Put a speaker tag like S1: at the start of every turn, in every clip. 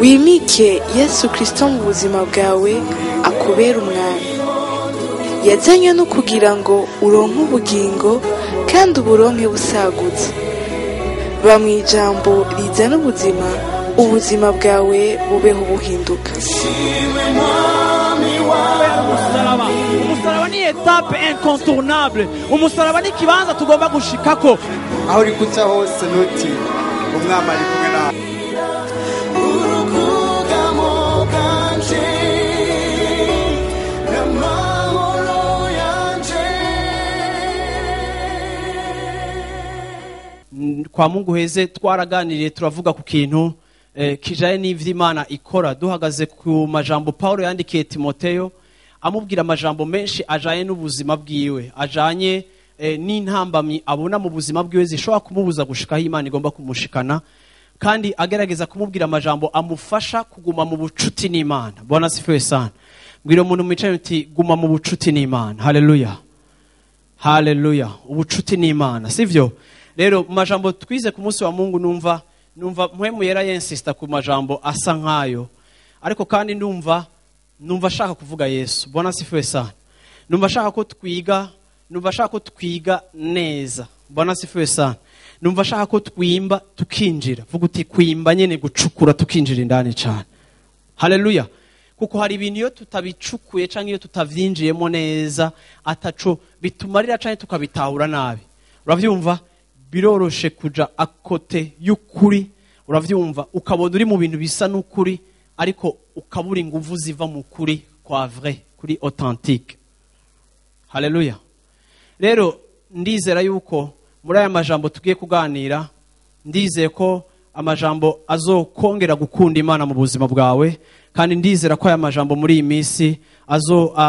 S1: wimike Yesu Kristo mu buzima bwawe akubera umwami. Yazanywe no kugira ngo uronke ubugingo kandi uburonke busagutse. Ba mu ijambo rizana ubuzima, ubuzima bwawe bubeho buhinduka.
S2: Umusaraba ni etape incontournable. Umusaraba ni kibanza tugomba gushikako.
S3: Aho uri kuca hose nuti umwami ari kumwe nawe.
S2: Kwa Mungu heze twaraganiriye turavuga ku kintu kijaye n'ivy'Imana ikora. Duhagaze ku majambo Paulo yandikiye Timoteyo amubwira amajambo menshi ajaye n'ubuzima bwiwe, ajanye n'intambamyi abona mu buzima bwiwe zishobora kumubuza gushikaho Imana igomba kumushikana, kandi agerageza kumubwira amajambo amufasha kuguma mu bucuti n'Imana. Bwana sifiwe sana. Mbwira umuntu mwicaye uti guma mu bucuti n'Imana. Haleluya, haleluya. Ubucuti n'Imana, sivyo? Rero mu majambo twize ku munsi wa Mungu numva mpwemu yera yensista ku majambo asa nkayo, ariko kandi numva shaka kuvuga Yesu. Bwana sifiwe sana. Numva shaka ko twiga neza. Bwana sifiwe sana. Numva shaka ko twimba tukinjira. Vuga uti kwimba nyene gucukura tukinjira indani cyane. Haleluya. Kuko hari ibintu iyo tutabicukuye canke iyo tutavyinjiyemo neza ataco bitumarira canke tukabitahura nabi. Uravyumva? Biroroshe kuja akote y'ukuri. Uravyumva? Ukabona uri mu bintu bisa n'ukuri ariko ukabura inguvu ziva mu kuri kwa vrai, kuri authentique. Haleluya. Rero ndizera yuko muri aya majambo tugiye kuganira, ndizeye ko amajambo azokongera gukunda Imana mu buzima bwawe, kandi ndizera ko aya majambo muri iyi minsi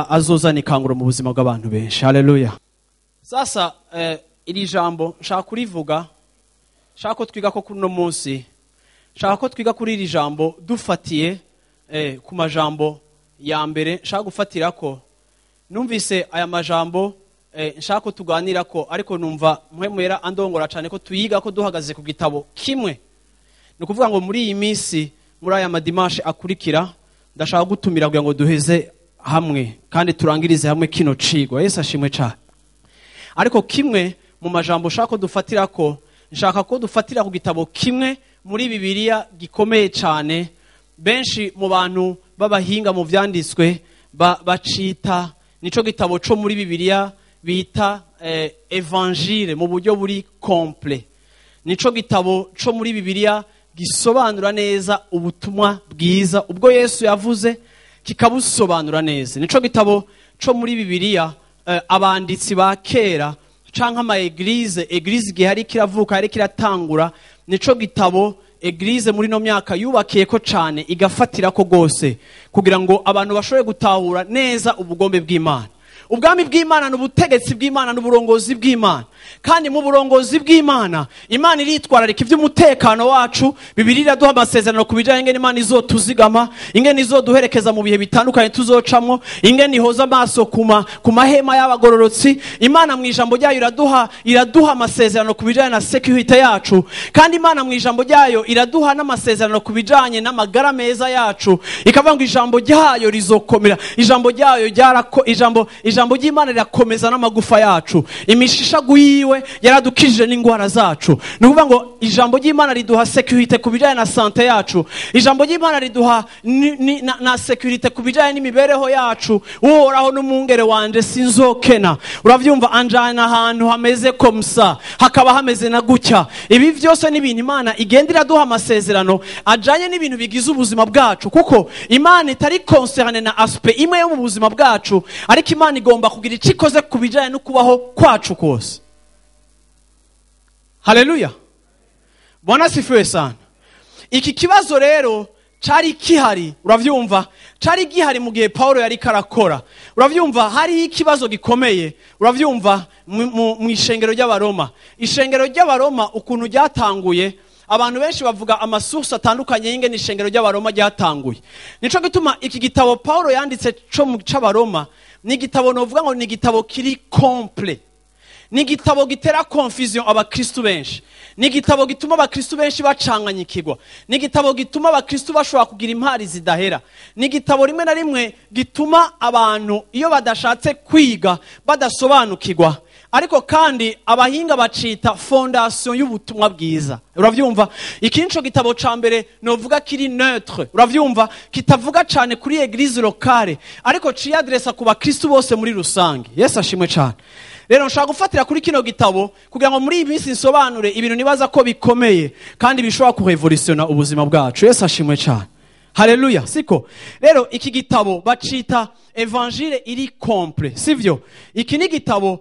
S2: azozana ikanguro mu buzima bw'abantu benshi. Haleluya. Sasa iri jambo nshaka kurivuga, nshaka ko twiga ko kuno munsi, nshaka ko twiga kuri iri jambo dufatiye ku majambo ya mbere. Nshaka gufatira ko numvise aya majambo nshaka ko tuganira ko, ariko numva mpwemu yera andongora cyane ko tuyiga ko duhagaze ku gitabo kimwe. Ni kuvuga ngo muri iyi minsi, muri aya madimanche akurikira, ndashaka gutumira kugira ngo duheze hamwe kandi turangirize hamwe kino cigwa. Yesu ashimwe cyane. Ariko kimwe mu majambo nshaka ko dufatira ko, nshaka ko dufatira ku gitabo kimwe muri Bibiliya gikomeye cyane. Benshi mu bantu babahinga mu vyanditswe bacita nico gitabo cyo muri Bibiliya bita evangile mu buryo buri complet. Nico gitabo cyo muri Bibiliya gisobanura neza ubutumwa bwiza ubwo Yesu yavuze, kikabusobanura neza. Nico gitabo cyo muri Bibiliya abanditsi ba kera canke ama eglise gihari kiravuka hari kiratangura, nico gitabo eglise muri no myaka yubakiye ko cane igafatira ko gose kugira ngo abantu bashobore gutahura neza ubugombe bw'Imana. Ubwami bw'Imana n'ubutegetsi bw'Imana n'uburongozi bw'Imana, kandi mu burongozi bw'Imana Imana iritwararika ivy'umutekano wacu. Bibiliya iraduha amasezerano kubijanye ingene Imana izotuzigama, ingene izoduherekeza mu bihe bitandukanye tuzocamwo, ingene ihoza amaso ku mahema y'abagororotsi. Imana mu ijambo ryayo iraduha amasezerano kubijanye na security yacu, kandi Imana mu ijambo ryayo iraduha n'amasezerano kubijanye n'amagara meza yacu. Ikavuga ngo ijambo ryayo rizokomera, ijambo ryayo ijambo ry'Imana rirakomeza n'amagufa yacu. Imishisha guyiwe yaradukijije n'ingwara zacu. Nukuvuga ngo ijambo ry'Imana riduha security kubijanye na sante yacu. Ijambo ry'Imana riduha na security kubijanye n'imibereho yacu. Uhoraho n'umungere wanje sinzokena. Uravyumva? Anjana ahantu hameze komsa, hakaba hameze na gutya. Ibi vyose ni ibintu Imana igenda iraduha amasezerano ajanye n'ibintu bigize ubuzima bwacu, kuko Imana itari concerne na aspect imwe yo mu buzima bwacu, ariko Imana igomba kugira icikoze kubijanye no kubaho kwacu kose. Haleluya. Bwana sifiwe sana. Iki kibazo rero cari kihari, uravyumva? Cari gihari mu gihe Paulo yari karakora. Uravyumva? Hari ikibazo gikomeye, uravyumva, mu ishengero ry'Abaroma. Ishengero ry'Abaroma ukuntu ryatanguye, abantu benshi bavuga amasource atandukanye y'ingene ishengero ry'Abaroma ryatanguye. Nico gituma iki gitabo Paulo yanditse cyo mu c'Abaroma ni igitabo novuga ngo ni igitabo kiri complet. ni igitabo gitera confusion abakristo benshi, ni igitabo gituma abakristo benshi bacanganyikirwa, ni igitabo gituma abakristo bashobora kugira impari zidahera, ni igitabo rimwe na rimwe gituma abantu iyo badashatse kwiga badasobanukirwa. Ariko kandi abahinga bacita fondation y'ubutumwa bwiza. Uravyumva? Ikinco gitabo ca mbere novuga kiri neutre. Uravyumva? Kitavuga cyane kuri eglise locale, ariko ciyadressa ku bakristo bose muri rusange. Yesu ashimwe cyane. Rero nshaka gufatira kuri kino gitabo kugira ngo muri iyi minsi nsobanure ibintu nibaza ko bikomeye kandi bishobora kurevolutiona ubuzima bwacu. Yesu ashimwe cyane. Haleluya. Siko rero iki gitabo bacita evangile iri complet, sivyo? Iki ni gitabo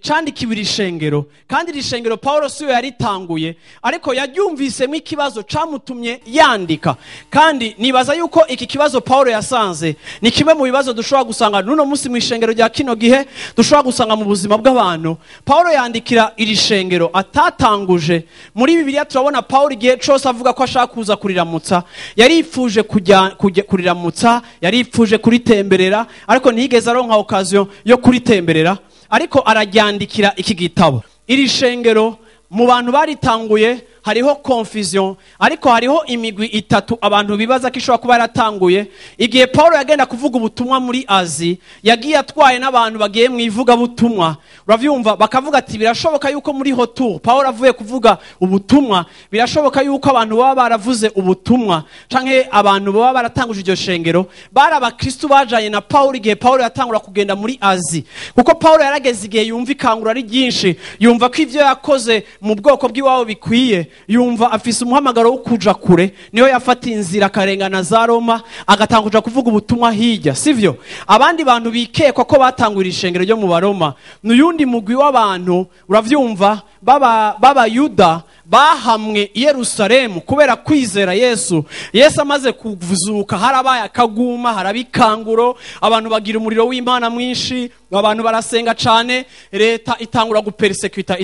S2: candikiwe irishengero, kandi irishengero Paulo siwe yaritanguye, ariko yaryumvisemo ikibazo camutumye yandika. Kandi nibaza yuko iki kibazo Paulo yasanze ni kimwe mu bibazo dushobora gusanga nuno musi mu ishengero rya kino gihe, dushobora gusanga mu buzima bw'abantu. Paulo yandikira irishengero atatanguje. Muri Bibiliya turabona Paulo igihe cyose avuga ko ashaka kuza kuriramutsa, yarifuje kujya kuriramutsa, yarifuje kuritemberera, ariko ntiyigeze aronka occasion yo kuritemberera, ariko araryandikira iki gitabo. Iri shengero mu bantu baritanguye hariho confusion, ariko hariho imigwi itatu abantu bibaza ko ishobora kuba yaratanguye. Igihe Paulo yagenda kuvuga ubutumwa muri Azi, yagiye atwaye n'abantu bagiye mu ivuga butumwa. Uravyumva? Bakavuga ati birashoboka yuko muri Hotur Paulo avuye kuvuga ubutumwa, birashoboka yuko abantu baba baravuze ubutumwa canke abantu baba baratanguje iryo shengero bari abakristo bajanye na Paulo igihe Paulo yatangura kugenda muri Azi. Kuko Paulo yarageze igihe yumva ikangura ari ryinshi, yumva ko ivyo yakoze mu bwoko bw'iwabo bikwiye, yumva afise umuhamagaro wo kuja kure, niyo yafata inzira akarengana za Roma agatanguja kuvuga ubutumwa hirya, sivyo? Abandi bantu bikekwa ko batangura ishengero ryo mu Baroma n'uyundi mugwi w'abantu, uravyumva, baba Yuda bahamwe i Yerusalemu kubera kwizera Yesu. Yesu amaze kuvuzuka harabaye akaguma, harabikanguro, abantu bagira umuriro w'Imana mwinshi, abantu barasenga cyane, leta itangura gupersecute,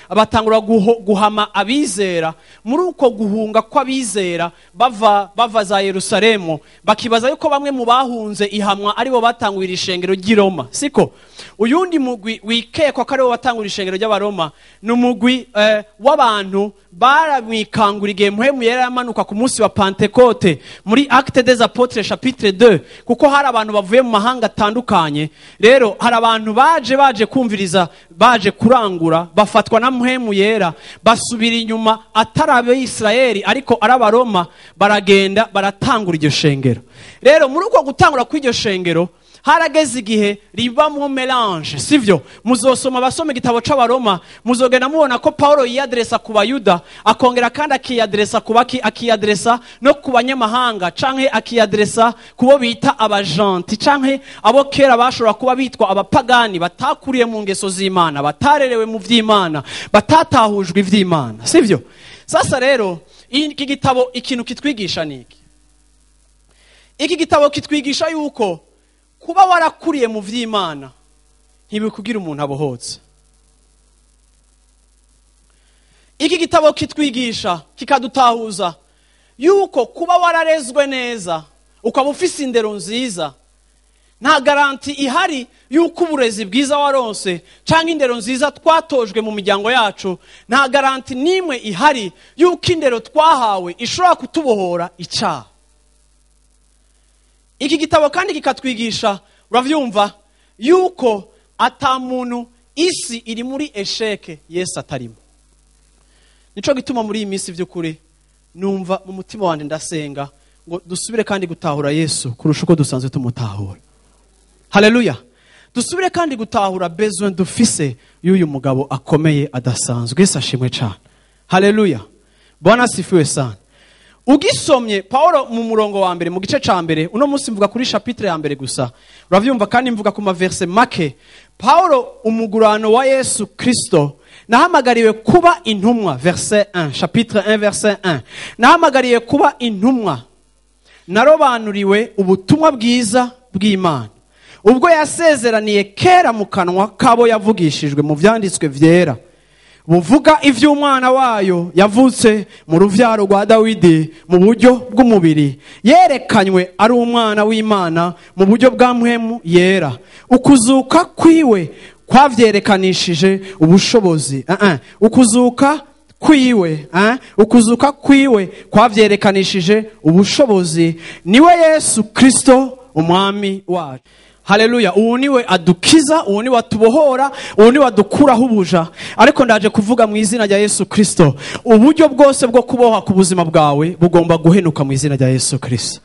S2: batangura guhama abizera. Muri uko guhunga kw'abizera bava za Yerusalemu, bakibaza yuko bamwe mu bahunze ihamwa aribo batangurira ishengero ry'i Roma, siko? Uyundi mugwi wikekwa ko aribo batangurira ishengero ry'Abaroma n'umugwi w'abantu baramwikangura igihe Mpwemu Yera yamanuka ku munsi wa Pentecote muri Actes des Apôtres chapitre 2, kuko hari abantu bavuye mu mahanga atandukanye. Rero hari abantu baje kumviriza, baje kurangura, bafatwa na Mpwemu Yera, basubira inyuma atari Abisirayeli ariko ari Abaroma, baragenda baratangura iryo shengero. Rero muri uko gutangura kw'iryo shengero harageze igihe riba mu melange, sivyo? Muzosoma basome igitabo c'Abaroma, muzogenda mubona ko Paulo yiyadresa ku Bayuda, akongera kandi akiyadresa ku baki, akiyadresa no ku banyamahanga, canke akiyadresa kubo bita abagenti, canke abo kera bashobora kuba bitwa abapagani, batakuriye mu ngeso z'Imana, batarerewe mu vy'Imana, batatahujwe ivy'Imana, sivyo? Sasa rero iki gitabo ikintu kitwigisha niki? Iki gitabo kitwigisha yuko kuba warakuriye mu vy'Imana ntibikugira umuntu abohotse. Iki gitabo kitwigisha kikadutahuza yuko kuba wararezwe neza ukaba ufise indero nziza nta garanti ihari yuko uburezi bwiza waronse canke indero nziza twatojwe mu miryango yacu, nta garanti nimwe ihari yuko indero twahawe ishobora kutubohora icaha. Iki gitabo kandi kikatwigisha, uravyumva, yuko ata muntu isi iri muri esheke Yesu atarimo. Nico gituma muri iyi minsi vy'ukuri numva mu mutima wanje ndasenga ngo dusubire kandi gutahura Yesu kurusha uko dusanzwe tumutahura. Haleluya. Dusubire kandi gutahura besoin dufise y'uyu mugabo akomeye adasanzwe. Yesu ashimwe cyane. Haleluya. Bwana sifiwe sana. Ugisomye Paulo mu murongo wa mbere mu gice ca mbere, uno munsi mvuga kuri chapitre ya mbere gusa, uravyumva, kandi mvuga ku maverse make. Paulo umugurano wa Yesu Kristo nahamagariwe kuba intumwa, verset 1, chapitre 1 verset 1. Nahamagariwe kuba intumwa, narobanuriwe ubutumwa bwiza bw'Imana, ubwo yasezeraniye kera mu kanwa kabo yavugishijwe mu vyanditswe vyera, buvuga ivy'umwana wayo yavutse mu ruvyaro rwa Dawidi mu buryo bw'umubiri, yerekanywe ari umwana w'Imana mu buryo bwa Mpwemu Yera, ukuzuka kwiwe kwavyerekanishije ubushobozi. Ukuzuka kwiwe kwavyerekanishije ubushobozi. Niwe Yesu Kristo umwami wacu. Haleluya. Uwo niwe adukiza, uwo niwe atubohora, uwo niwe adukuraho ubuja. Ariko ndaje kuvuga mu izina rya Yesu Kristo, uburyo bwose bwo kuboha ku buzima bwawe bugomba guhenuka mu izina rya Yesu Kristo.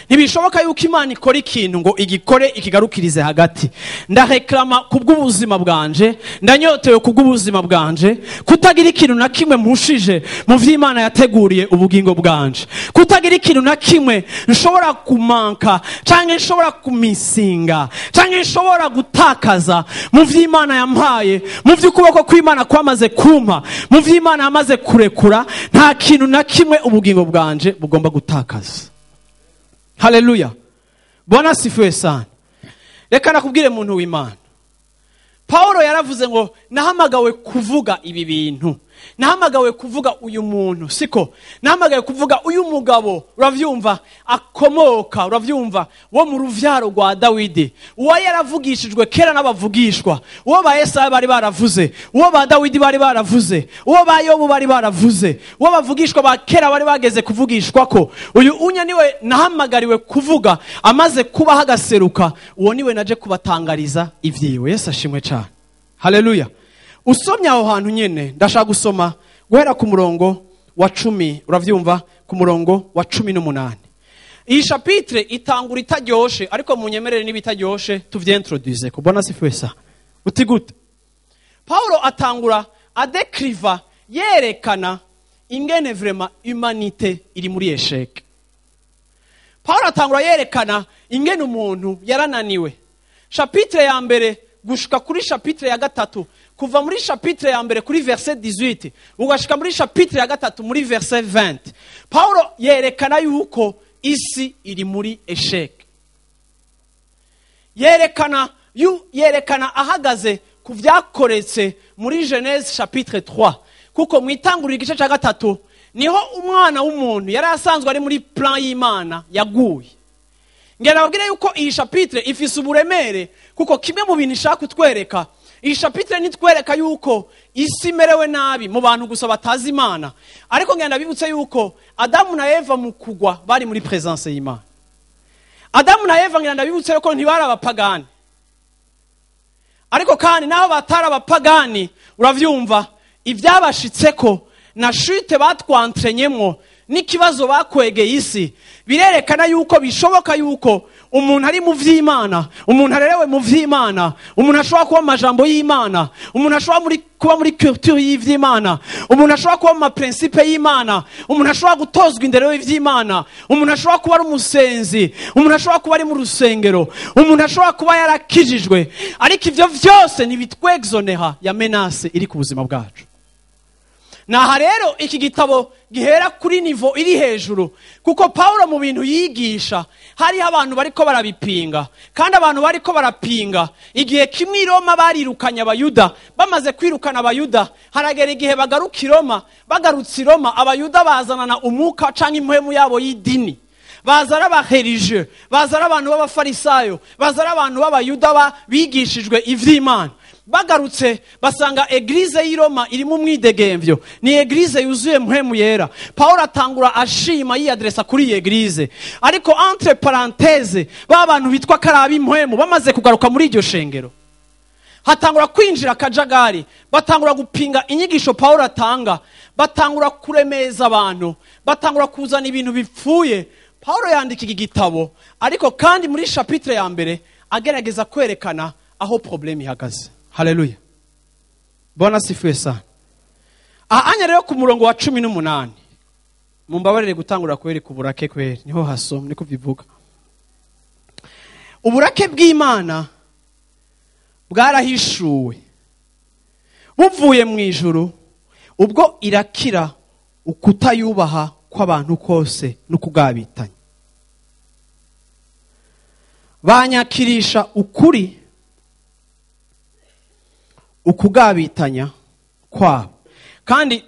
S2: Ntibishoboka yuko Imana ikora ikintu ngo igikore ikigarukirize hagati. Ndareklama kubw'ubuzima bwanje, ndanyotewe kubw'ubuzima bwanje, kutagira ikintu na kimwe mpushije mu vy'Imana yateguriye ubugingo bwanje, kutagira ikintu na kimwe nshobora kumanka canke nshobora kumisinga canke nshobora gutakaza mu vy'Imana yampaye, mu vy'ukuboko kw'Imana kwamaze kumpa, mu vy'Imana yamaze kurekura. Nta kintu na kimwe ubugingo bwanje bugomba gutakaza. Haleluya. Bwana sifiwe sana. Reka nakubwire muntu w'Imana. Paulo yaravuze ngo nahamagawe kuvuga ibi bintu. Nahamagawe kuvuga uyu muntu, siko? Nahamagawe kuvuga uyu mugabo, uravyumva, akomoka, uravyumva, wo mu ruvyaro rwa Dawidi. Uwo yaravugishijwe kera n'abavugishwa. Uwo ba Yesaya bari baravuze, uwo ba Dawidi bari baravuze, uwo ba Yobu bari baravuze, uwo bavugishwa ba kera bari bageze kuvugishwa ko. Uyu unya niwe nahamagariwe kuvuga, amaze kuba hagaseruka. Uwo niwe naje kubatangariza ivyiwe. Yesu ashimwe cyane. Haleluya. Usomye aho hantu nyene, ndashaka gusoma guhera ku murongo wa 10, uravyumva, ku murongo wa 18. Iyi chapitre itangura itaryoshe, ariko munyemerere n'ibitaryoshe tuvyentroduce. Kubona sifiwe sa. Uti gute? Paulo atangura adekriva, yerekana ingene vraiment humanité iri muri échec. Paulo atangura yerekana ingene umuntu yarananiwe. Chapitre ya mbere gushika kuri chapitre ya gatatu, kuva muri chapitre ya mbere kuri verset 18 ugashika muri chapitre ya gatatu muri verset 20, Paulo yerekana yuko isi iri muri échec. Yerekana ahagaze ku vyakoretse muri Genèse chapitre 3, kuko mwitangurira igice cya gatatu niho umwana w'umuntu yari asanzwe ari muri plan y'Imana yaguye. Ngera babwire yuko iyi chapitre ifise uburemere, kuko kimwe mu bintu ishaka kutwereka, iyi chapitre nitwereka yuko isi merewe nabi mu bantu gusa batazi Imana. Ariko ngenda bibutse yuko Adamu na Eva mu kugwa bari muri presence y'Imana. Adamu na Eva ngenda bibutse yuko ntibari abapagani. Ariko kandi naho batara abapagani, uravyumva, ivyabashitseko na chute batwantrenyemwo n'ikibazo bakwegeye isi, birerekana yuko bishoboka yuko umuntu ari mu vy'Imana, umuntu arerewe mu vy'Imana, umuntu ashobora kuba amajambo y'Imana, umuntu ashobora kuba muri culture y'ivy'Imana, umuntu ashobora kuba mu principe y'Imana, umuntu ashobora gutozwa indero y'ivy'Imana, umuntu ashobora kuba ari umusenzi, umuntu ashobora kuba ari mu rusengero, umuntu ashobora kuba yarakijijwe. Ariko ivyo vyose nibitwexoneha ya menace iri ku buzima bwacu. Naha rero iki gitabo gihera kuri nivo iri hejuru, kuko Paulo mu bintu yigisha hari abantu bariko barabipinga, kandi abantu bariko barapinga igihe kimwe i Roma barirukanye abayuda. Bamaze kwirukana abayuda, haragera igihe bagaruka i Roma. Bagarutse i Roma, abayuda bazanana umuka canke impwemu yabo y'idini. Bazara ba religieux, bazara abantu b'abafarisayo, bazara abantu b'abayuda bigishijwe ivy'Imana. Bagarutse basanga eglise y'i Roma iri mu mwidegemvyo, ni eglise yuzuye mpwemu yera. Paulo atangura ashima yiyadresa kuri iyi eglise, ariko entre parenthèse b'abantu bitwa karabi mpwemu bamaze kugaruka muri iryo shengero, hatangura kwinjira kajagari. Batangura gupinga inyigisho Paulo atanga, batangura kuremeza abantu, batangura kuzana ibintu bipfuye. Paulo yandika iki gitabo, ariko kandi muri chapitre ya mbere agerageza kwerekana aho problem ihagaze. Haleluya. Bwana sifiwe sana. Anya rero ku murongo wa 18, mumbabarire gutangura kwereka uburake kweri, niho hasomye niko bivuga. Uburake bw'Imana bwarahishuwe buvuye mu ijuru, ubwo irakira ukutayubaha kw'abantu kose no kugabitanya. Banyakirisha ukuri ukugabitanya kwabo, kandi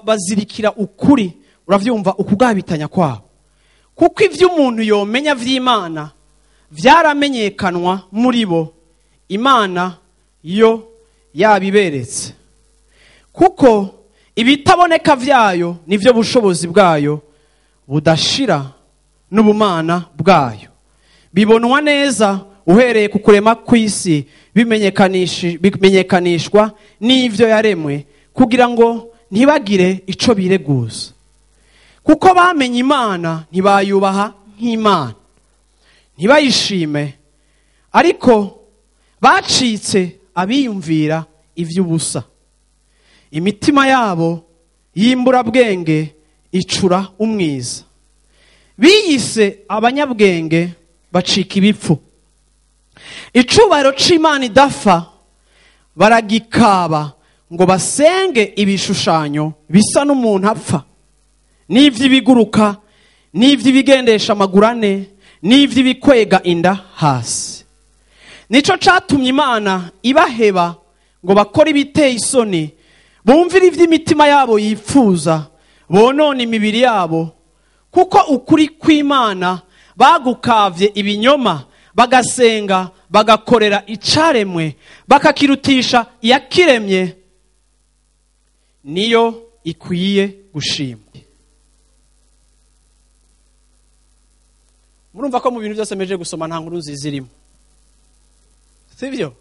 S2: bazirikira ukuri, uravyumva, ukugabitanya kwabo. Kuko ivyo umuntu yomenya vy'Imana vyaramenyekanwa muri bo Imana yo yabiberetse. Kuko ibitaboneka vyayo nivyo bushobozi bwayo budashira n'ubumana bwayo. Bibonwa neza uhereye ku kurema kw'isi bimenyekanishwa n'ivyo yaremwe kugira ngo ntibagire ico bireguza. Kuko bamenye Imana ntibayubaha nk'Imana, ntibayishime, ariko bacitse abiyumvira ivy'ubusa. Imitima yabo y'imburabwenge icura umwiza. Biyise abanyabwenge bacika ibipfu. Icubahiro c'Imana idapfa baragikaba ngo basenge ibishushanyo bisa n'umuntu apfa, n'ivy'ibiguruka, n'ivy'ibigendesha amaguru ane, n'ivy'ibikwega inda hasi. Nico catumye Imana ibaheba ngo bakore ibiteye isoni, bumvira ivy'imitima yabo yipfuza, bonone imibiri yabo. Kuko ukuri kw'Imana bagukavye ibinyoma, bagasenga bagakorera icaremwe, bakakirutisha iyakiremye, niyo ikwiye gushimwa. Murumva ko mu bintu byose meje gusoma nta nkuru nziza irimo, sivyo?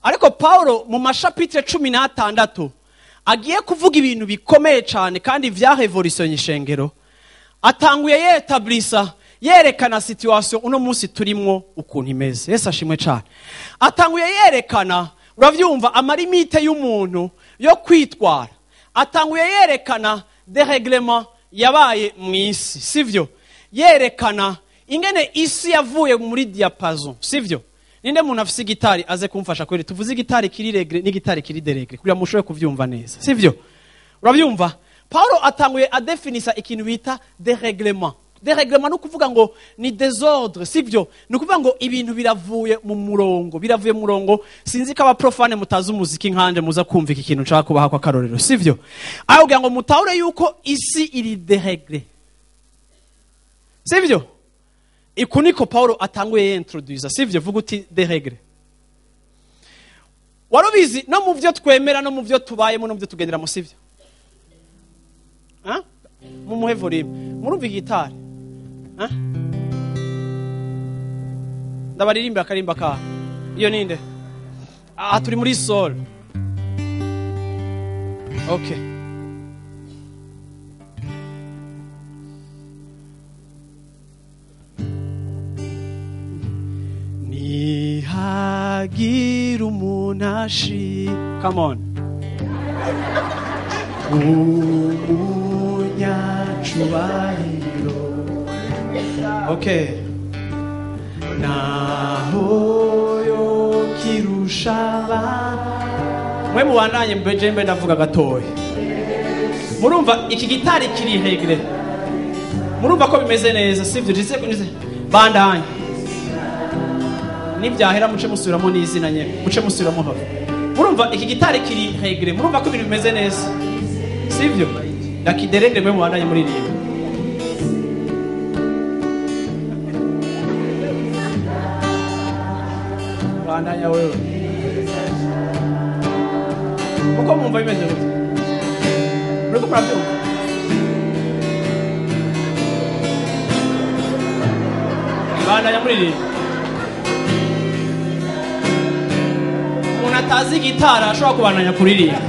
S2: Ariko Paulo mu mashapitre 16 agiye kuvuga ibintu bikomeye cyane kandi vyarevolutionye ishengero. Atanguye yetablisa, yerekana situation uno munsi turimwo ukuntu imeze. Yesu ashimwe cyane. Atanguye yerekana, uravyumva, amalimite y'umuntu yo kwitwara. Atanguye yerekana dereglement yabaye mw'isi, sivyo? Yerekana ingene isi yavuye muri diapason, sivyo? Ninde muntu afise gitari aze kumfasha kweri tuvuze gitari kiri regre ni gitari kiri deregre kugira mushoye kuvyumva neza, sivyo? Uravyumva? Paulo atanguye adefinisa ikintu bita dérèglement. Dérèglement no kuvuga ngo ni désordre, sivyo? No kuvuga ngo ibintu biravuye mu murongo, biravuye mu murongo. Sinzi ko abaprofane mutazi umuziki nkanje muza kumva iki kintu nshaka kubaha kwa karorero, sivyo? Aho kugira ngo mutahure yuko isi iri dérègle, sivyo? Iku niko Paulo atanguye introduce, sivyo? Vuga uti dérègle. Warubizi no mu vyo twemera no mu vyo tubayemo no mu vyo tugendera mu, sivyo? Mumuhe volume. Murumva gitari? Ndabaririmba akarimba ka. Iyo ninde? Turi muri sol. Okay. Nihagira umunashi. Come on. Chubahiro. Okay. Naho yo kirushaba. Mwe muwandanye mbeje mbe ndavuga gatoya. Murumva iki gitari kiri regre. Murumva ko bimeze neza, sivyo? Jise kunize. Bandanye. Nibyahera muce musubiramo n'izina nye. Muce musubiramo hafi. Murumva iki gitari kiri regre. Murumva ko ibintu bimeze neza, sivyo? Ndakideregre mwe muwandanye muri riba. Bandanya wewe. Uko mumva bimeze gute? Muriko murabyumva? Bandanya muri riba. Umuntu atazi gitara ashobora kubandanya kuririmba.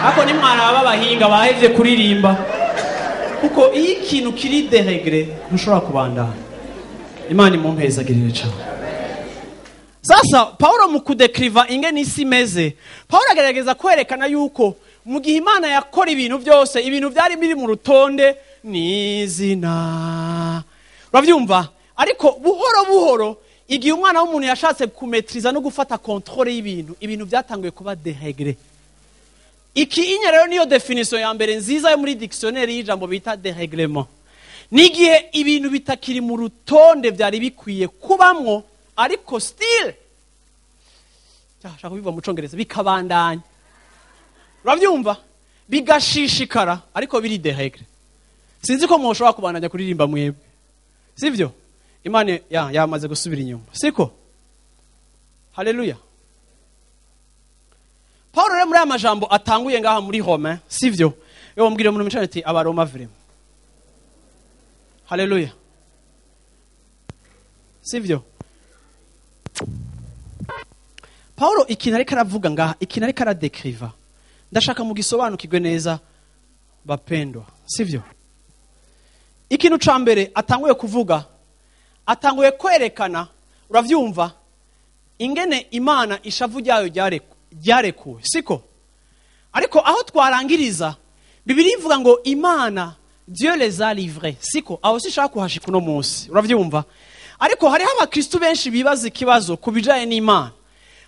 S2: Ako ni mwana b'abahinga bahevye kuririmba. Kuko iyo ikintu kiri deregre ntushobora kubandanya. Imana imumpezagirire cyane. Sasa Paulo mu kudekriva ingene isi imeze, Paulo agerageza kwerekana yuko mu gihe Imana yakora ibintu byose, ibintu byari biri mu rutonde n'izina. Uravyumva? Ariko buhoro buhoro igihe umwana w'umuntu yashatse kumetriza no gufata controle y'ibintu, ibintu byatanguye kuba deregre. Iki inye rero niyo definition ya mbere nziza yo muri dictionnaire y'ijambo bita dérèglement. Nigihe ibintu bitakiri mu rutonde byari bikwiye kubamwo, ariko still shaka biva mu Congereza bikabandanya. Uravyumva? Bigashishikara ariko biri dérègle. Sinzi ko mwoshobora kubandanya kuririmba mwebwe, sivyo? Imana yamaze gusubira inyuma, siko? Haleluya. Paulo rero muri aya majambo atanguye ngaha muri Rome sivyo yo mbwire umuntu micane ati abaroma vrema haleluya sivyo Paulo ikintu ariko aravuga ngaha ikintu ariko aradekriva ndashaka mu gisobanukirwe neza bapendwa sivyo ikintu ca mbere atanguye kuvuga atanguye kwerekana uravyumva ingene Imana ishavu ryayo ryarekuwe siko ariko aho twarangiriza Bibiri ivuga ngo Imana Dieu les a livrés siko aho sishaka kuhashika uno munsi uravyumva ariko hariho abakristo benshi bibaza ikibazo kubijaye n'Imana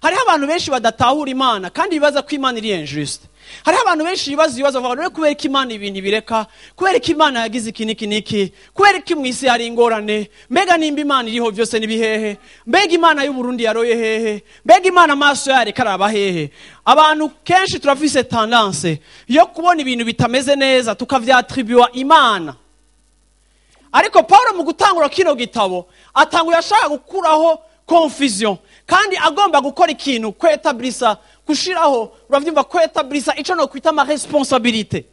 S2: hariho abantu benshi badatahura Imana kandi bibaza ko Imana iri injuste hariho abantu benshi bibaza bavuga kubera ko Imana ibintu bireka kubera ko Imana yagize iki kubera ko mwisi hari ingorane mbega nimba Imana iriho byose nibihehe mbega Imana y'u Burundi yaroye hehe mbega Imana amaso yari karaba hehe abantu kenshi turafise tendance yo kubona ibintu bitameze neza tukavyatribuwa Imana ariko Paulo mu gutangura kino gitabo atanguye ashaka gukuraho confusion kandi agomba gukora ikintu kwetablisa kushiraho uravyumva kwetablisa ico no kwita ama responsabilité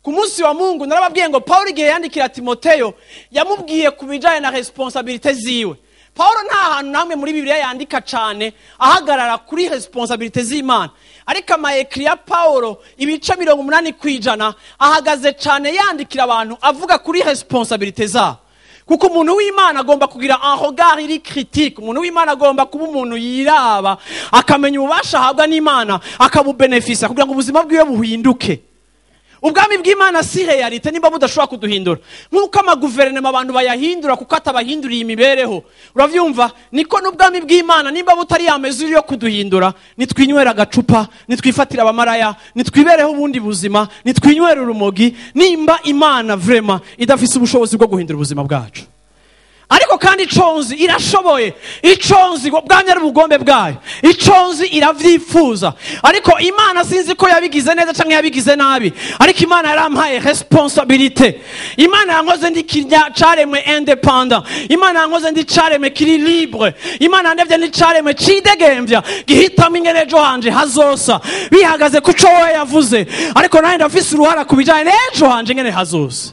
S2: ku munsi wa Mungu narababwiye ngo Paulo igihe yandikira Timoteyo yamubwiye kubijaye na responsabilité ziwe Paulo nta hantu namwe muri Bibiliya yandika cane ahagarara kuri responsabilité z'Imana ariko amaekri ya Paulo ibice 80 kwijana ahagaze cane yandikira abantu avuga kuri responsabilité zabo kuko umuntu w'Imana agomba kugira un regard iri critique umuntu w'Imana agomba kuba umuntu yiraba akamenya ububasha ahabwa n'Imana akabubenefisa kugira ngo ubuzima bwiwe buhinduke ubwami bw'Imana si realite nimba budashobora kuduhindura nkuko amaguverinoma abantu bayahindura kuko atabahinduriye imibereho uravyumva niko n'ubwami bw'Imana nimba butari yamezuri yo kuduhindura nitwinywera agacupa nitwifatira abamaraya nitwibereho ubundi buzima nitwinywera urumogi nimba Imana vrema idafise ubushobozi bwo guhindura ubuzima bwacu ariko kandi iconzi irashoboye iconzi bwamye ari ubugombe bwayo iconzi iravyifuza ariko Imana sinzi ko yabigize neza canke yabigize nabi ariko Imana yarampaye responsabilité Imana yankoze ndi caremwe independent Imana yankoze ndi caremwe kiri libre Imana yandevye ndi caremwe cidegemvya gihitamo ingene ejo hanje hazosa bihagaze ku co we yavuze ariko nawe ndafise uruhara kubijanye n'ejo hanje ingene hazosa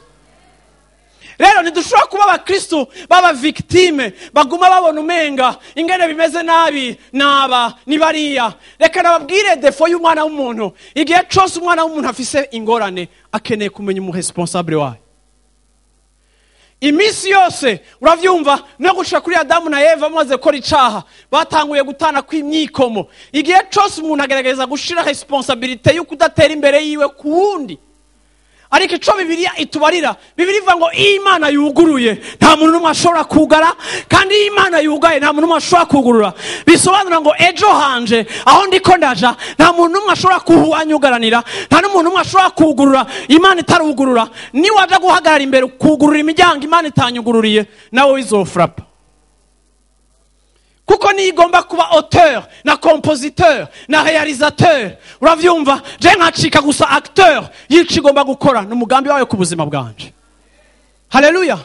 S2: rero ntidushobora kuba abakristo baba victime baguma babona umenga ingene bimeze nabi naba nibariya reka nababwire defo y'umwana w'umuntu igihe cyose umwana w'umuntu afise ingorane akeneye kumenya umuhesponsable wayo imisi yose uravyumva no gushika kuri Adamu na Eva bamaze gukora icaha batanguye gutana kw'imyikomo igihe cyose umuntu agerageza gushira responsabilité yo kudatera imbere yiwe kuwundi ariko ico Bibiliya itubarira Bibiliya ivuga ngo Imana yuguruye nta muntu numwe ashobora kugara kandi Imana yugaye nta muntu numwe ashobora kugurura bisobanura ngo ejo hanje aho ndiko ndaja nta muntu numwe ashobora kuhanyugaranira nta n'umuntu numwe ashobora kugurura Imana itarugurura ni waje guhagarara imbere kugurura imiryango Imana itanyugururiye nawe wizofrapa kuko ni igomba kuba auteur na compositeur na réalisateur uravyumva je nkacika gusa acteur yici igomba gukora n'umugambi wawe ku buzima bwanje haleluya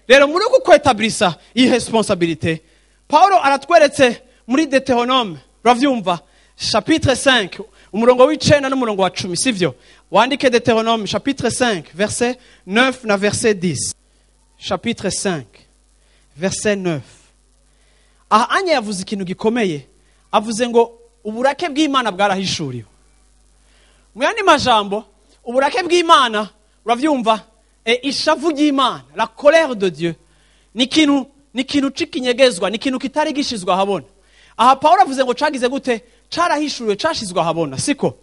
S2: rero muri kukwetablisa iyi responsabilité Paulo aratweretse muri Deutéronome uravyumva chapitre 5 umurongo w'icenda n'umurongo wa 10 sivyo wandike Deutéronome chapitre 5 verset 9 na verset 10 chapitre 5 verset 9 aha anya yavuze ikintu gikomeye avuze ngo uburake bw'Imana bwarahishuriwe mu yandi majambo uburake bw'Imana uravyumva ishavu ry'Imana la colère de Dieu ni kintu cikinyegezwa ni kintu kitari gishizwa habona aha Paulo avuze ngo cagize gute carahishuriwe cashizwa habona siko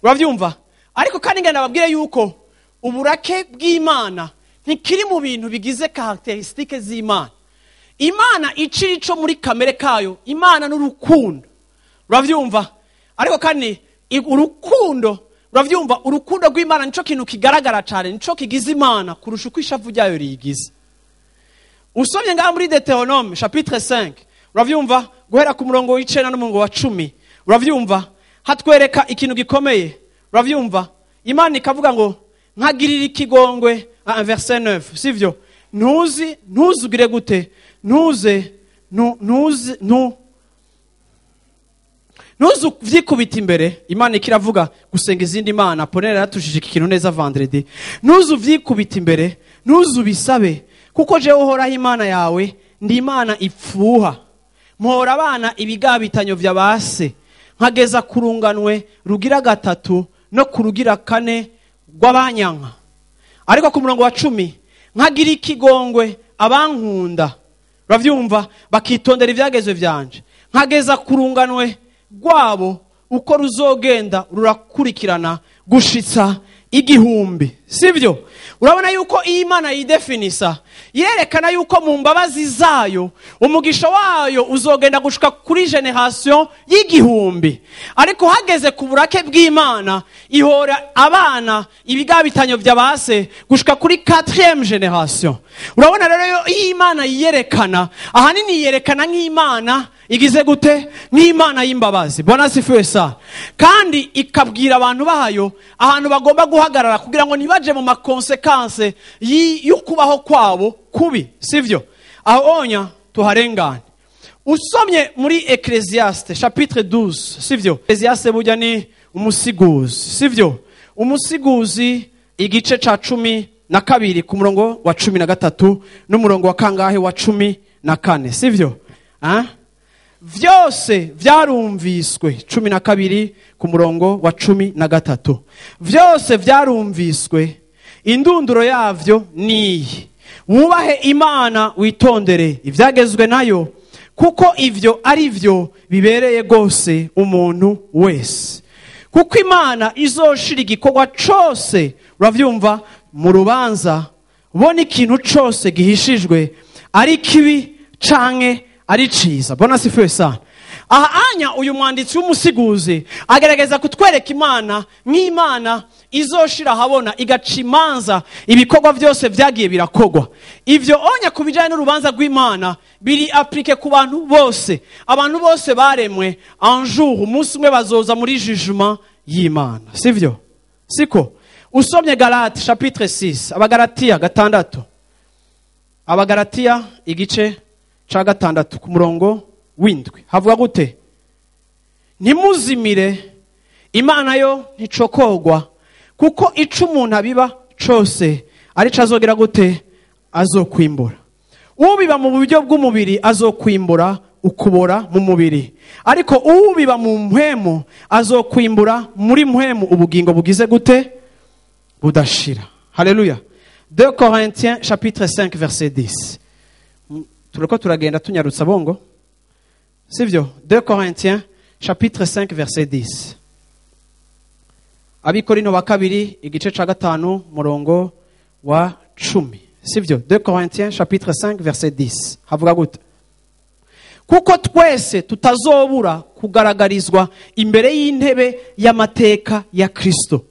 S2: uravyumva ariko kandi ngenda babwire yuko uburake bw'Imana ntikiri mu bintu bigize caractéristiques z'Imana Imana icico muri kamere kayo Imana n'urukundo uravyumva ariko kandi urukundo uravyumva urukundo rw'Imana nico kintu kigaragara cyane nico kigize Imana kurusha uko ishavu ryayo rigize usomye ngaha muri Deutéronome chapitre 5 uravyumva guhera ku murongo w'icenda n'umurongo wa 10 uravyumva hatwereka ikintu gikomeye uravyumva Imana ikavuga ngo nkagirira ikigongwe verset 9 sivyo ntuzugire gute ntuzu vyikubita imbere. Imana ikiravuga gusenga izindi mana. Ponera yatujije ikintu neza vendredi. Ntuzu vyikubita imbere, ntuzu bisabe, kuko jewe uhoraho Imana yawe ndi Imana ipfuha. Mpora abana ibigabitanyo vya base, nkageza kurunganwe rugira gatatu no kurugira kane rw'abanyanka. Ariko ku murongo wa 10 nkagira ikigongwe abankunda, uravyumva, bakitondera ivyagezwe vyanje, nkageza kurunganwe rwabo uko ruzogenda rurakurikirana gushitsa igihumbi. Sivyo? Urabona yuko iyi Imana yidefinisa, yerekana yuko mu mbabazi zayo umugisha wayo uzogenda gushika kuri generation y'igihumbi. Ariko hageze ku burake bw'Imana ihora abana ibigabitanyo vya base gushika kuri 4e generation. Urabona rero iyi Imana yerekana, ahanini yerekana nk'Imana igize gute? Nk'Imana y'imbabazi. Bwana sifiwe sana. Kandi ikabwira abantu bayo ahantu bagomba guhagarara kugira ngo nibaje mu makonsekanse y'ukubaho kwabo kubi. Sivyo? Aho onya tuharengane. Usomye muri Ecclesiastes chapitre 12. Sivyo? Ecclesiastes burya ni umusiguzi. Sivyo? Umusiguzi igice ca 12 ku murongo wa 13 n'umurongo wa kangahe wa 14. Sivyo? Vyose vyarumviswe 12 ku murongo wa 13. Vyose vyarumviswe, indunduro yavyo niyi: wubahe Imana witondere ivyagezwe nayo, kuko ivyo ari vyo bibereye gose umuntu wese. Kuko Imana izoshira igikorwa cose, uravyumva, mu rubanza, bona ikintu cose gihishijwe ari kibi canke ari ciza. Bona sifiwe sana. Aha anya uyu mwanditsi w'umusiguzi agerageza kutwereka Imana nk'Imana izoshira habona igaca imanza ibikorwa vyose vyagiye birakogwa. Ivyo onya kubijanye n'urubanza rw'Imana biri appliqué ku bantu bose. Abantu bose baremwe un jour, umunsi umwe bazoza muri jugement y'Imana. Sivyo? Siko? Usomye Galate chapitre 6, Abagalatiya 6. Abagalatiya igice ca 6 ku murongo w'indwi havuga gute? Ntimuzimire, Imana yo nticokogwa, kuko ico umuntu abiba cose ari co azogera gute? Azokwimbura. Ubiba mu buryo bw'umubiri azokwimbura ukubora mu mubiri, ariko ubiba mu mpwemu azokwimbura muri mpwemu ubugingo bugize gute? Budashira. Haleluya. 2 Corinthiens chapitre 5 verset 10. Tureko turagenda tunyarutsa bongo. Sivyo? 2 Corinthiens chapitre 5 verset 10. Abikorino wa kabiri igice ca 5 murongo wa 10. Sivyo? 2 Corinthiens chapitre 5 verset 10. Havuga gute? Kuko twese tutazobura kugaragarizwa imbere y'intebe y'amateka ya Kristo,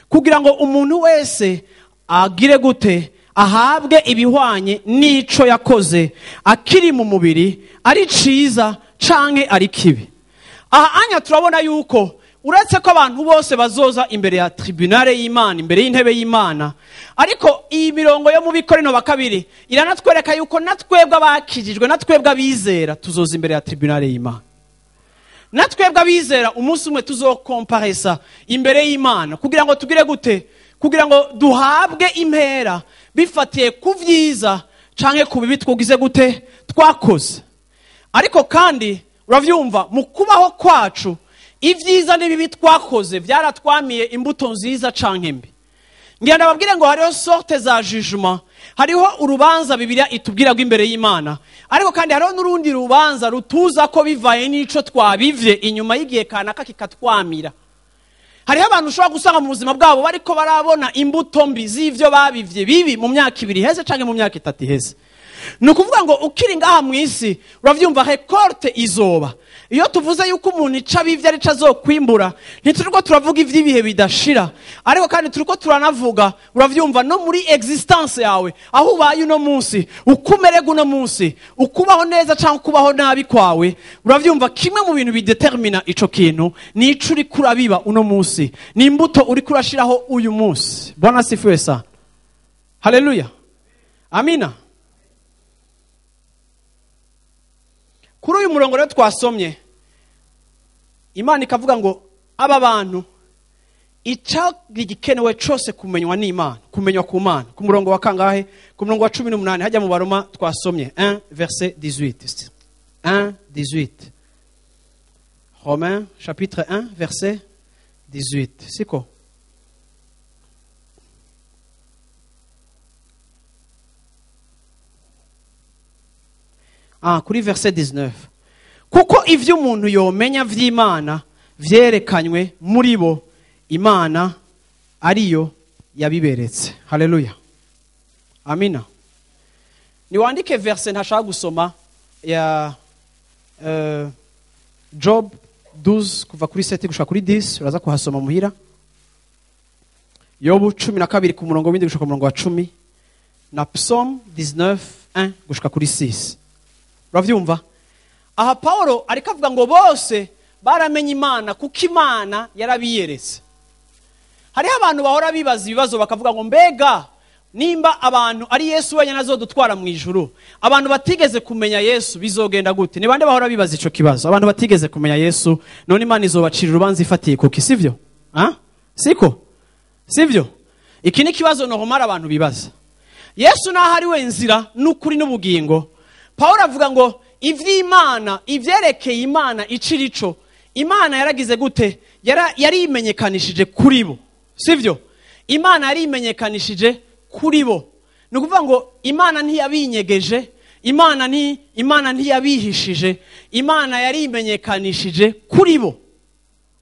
S2: kugira ngo umuntu wese agire gute? Ahabwe ibihwanye n'ico yakoze akiri mu mubiri, ari ciza canke ari kibi. Aha anya turabona yuko uretse ko abantu bose bazoza imbere ya tribunale y'Imana, imbere y'intebe y'Imana, ariko iyi mirongo yo mu Bikorino wa kabiri iranatwereka yuko natwebwe abakijijwe, natwebwe abizera tuzoza imbere ya tribunale y'Imana. Natwebwe abizera umunsi umwe tuzokomparesa imbere y'Imana kugira ngo tugire gute? Kugira ngo duhabwe impera bifatiye ku vyiza canke ku bibi twogize gute? Twakoze. Ariko kandi uravyumva, mu kubaho kwacu ivyiza n'ibibi twakoze vyaratwamiye imbuto nziza canke mbi. Ngenda babwire ngo hariho sorte za jugement, hariho urubanza Bibiliya itubwira ngo imbere y'Imana, ariko kandi hariho n'urundi rubanza rutuza ko bivaye n'ico twabivye inyuma y'igihe kanaka kikatwamira. Hariho abantu ushobora gusanga mu buzima bwabo bariko barabona imbuto mbi z'ivyo babivye bibi mu myaka 2 heze canke mu myaka 3 heze. Nukuvuga ngo ukiri ngaha mu isi uravyumva rekorte izoba. Iyo tuvuze yuko umuntu ica bivye ari cazokwimbura, ntituriko turavuga ivy'ibihe bidashira, ariko kandi turiko turanavuga uravyumva no muri existence yawe, aho ubaye uno munsi, ukumerega uno munsi, ukubaho neza canke kubaho nabi kwawe, uravyumva kimwe mu bintu bidetermina ico kintu ni ico uri kurabiba uno munsi, ni imbuto uri kurashiraho uyu munsi. Bwana sifiwe sana. Haleluya. Amina. Kuri uyu murongo rero twasomye, imana ikavuga ngo aba bantu icari gikenewe cyose kumenywa n'Imana, kumenywa ku Mana. Ku murongo wa kangahe? Ku murongo wa 18 hajya mu Baroma twasomye 1 verset 18. 1:18. Romains chapitre 1 verset 18. Siko? Kuri verset 19. Kuko ivyo umuntu yomenya vy'Imana vyerekanywe muri bo, Imana ariyo yabiberetse. Haleluya. Amina. Niwandike verse ntashaka gusoma ya Job 12 kuva kuri 7 gushika kuri 10, uraza kuhasoma muhira. Yobu 12 ku murongo w'indi gushika ku murongo wa 10 na Psalm 19:1 gushika kuri 6. Uravyumva? Aha Paulo ariko avuga ngo bose baramenye Imana kuko Imana yarabiyeretse. Hariho abantu bahora bibaza ibibazo bakavuga ngo mbega nimba abantu ari Yesu wenyine azodutwara mu ijuru, abantu batigeze kumenya Yesu bizogenda gute? Ni bande bahora bibaza ico kibazo? Abantu batigeze kumenya Yesu, none Imana izobacira urubanza ifatiye kuki, sivyo? Siko? Sivyo? Iki ni kibazo nohomara abantu bibaza. Yesu naho ari we nzira n'ukuri n'ubugingo, Paulo avuga ngo ivy'Imana, ivyerekeye Imana icirico, Imana yaragize gute? Yari imenyekanishije kuri bo. Sivyo? Imana yari imenyekanishije kuri bo. Ni ukuvuga ngo Imana ntiyabinyegeje, Imana ntiyabihishije, Imana yari imenyekanishije kuri bo.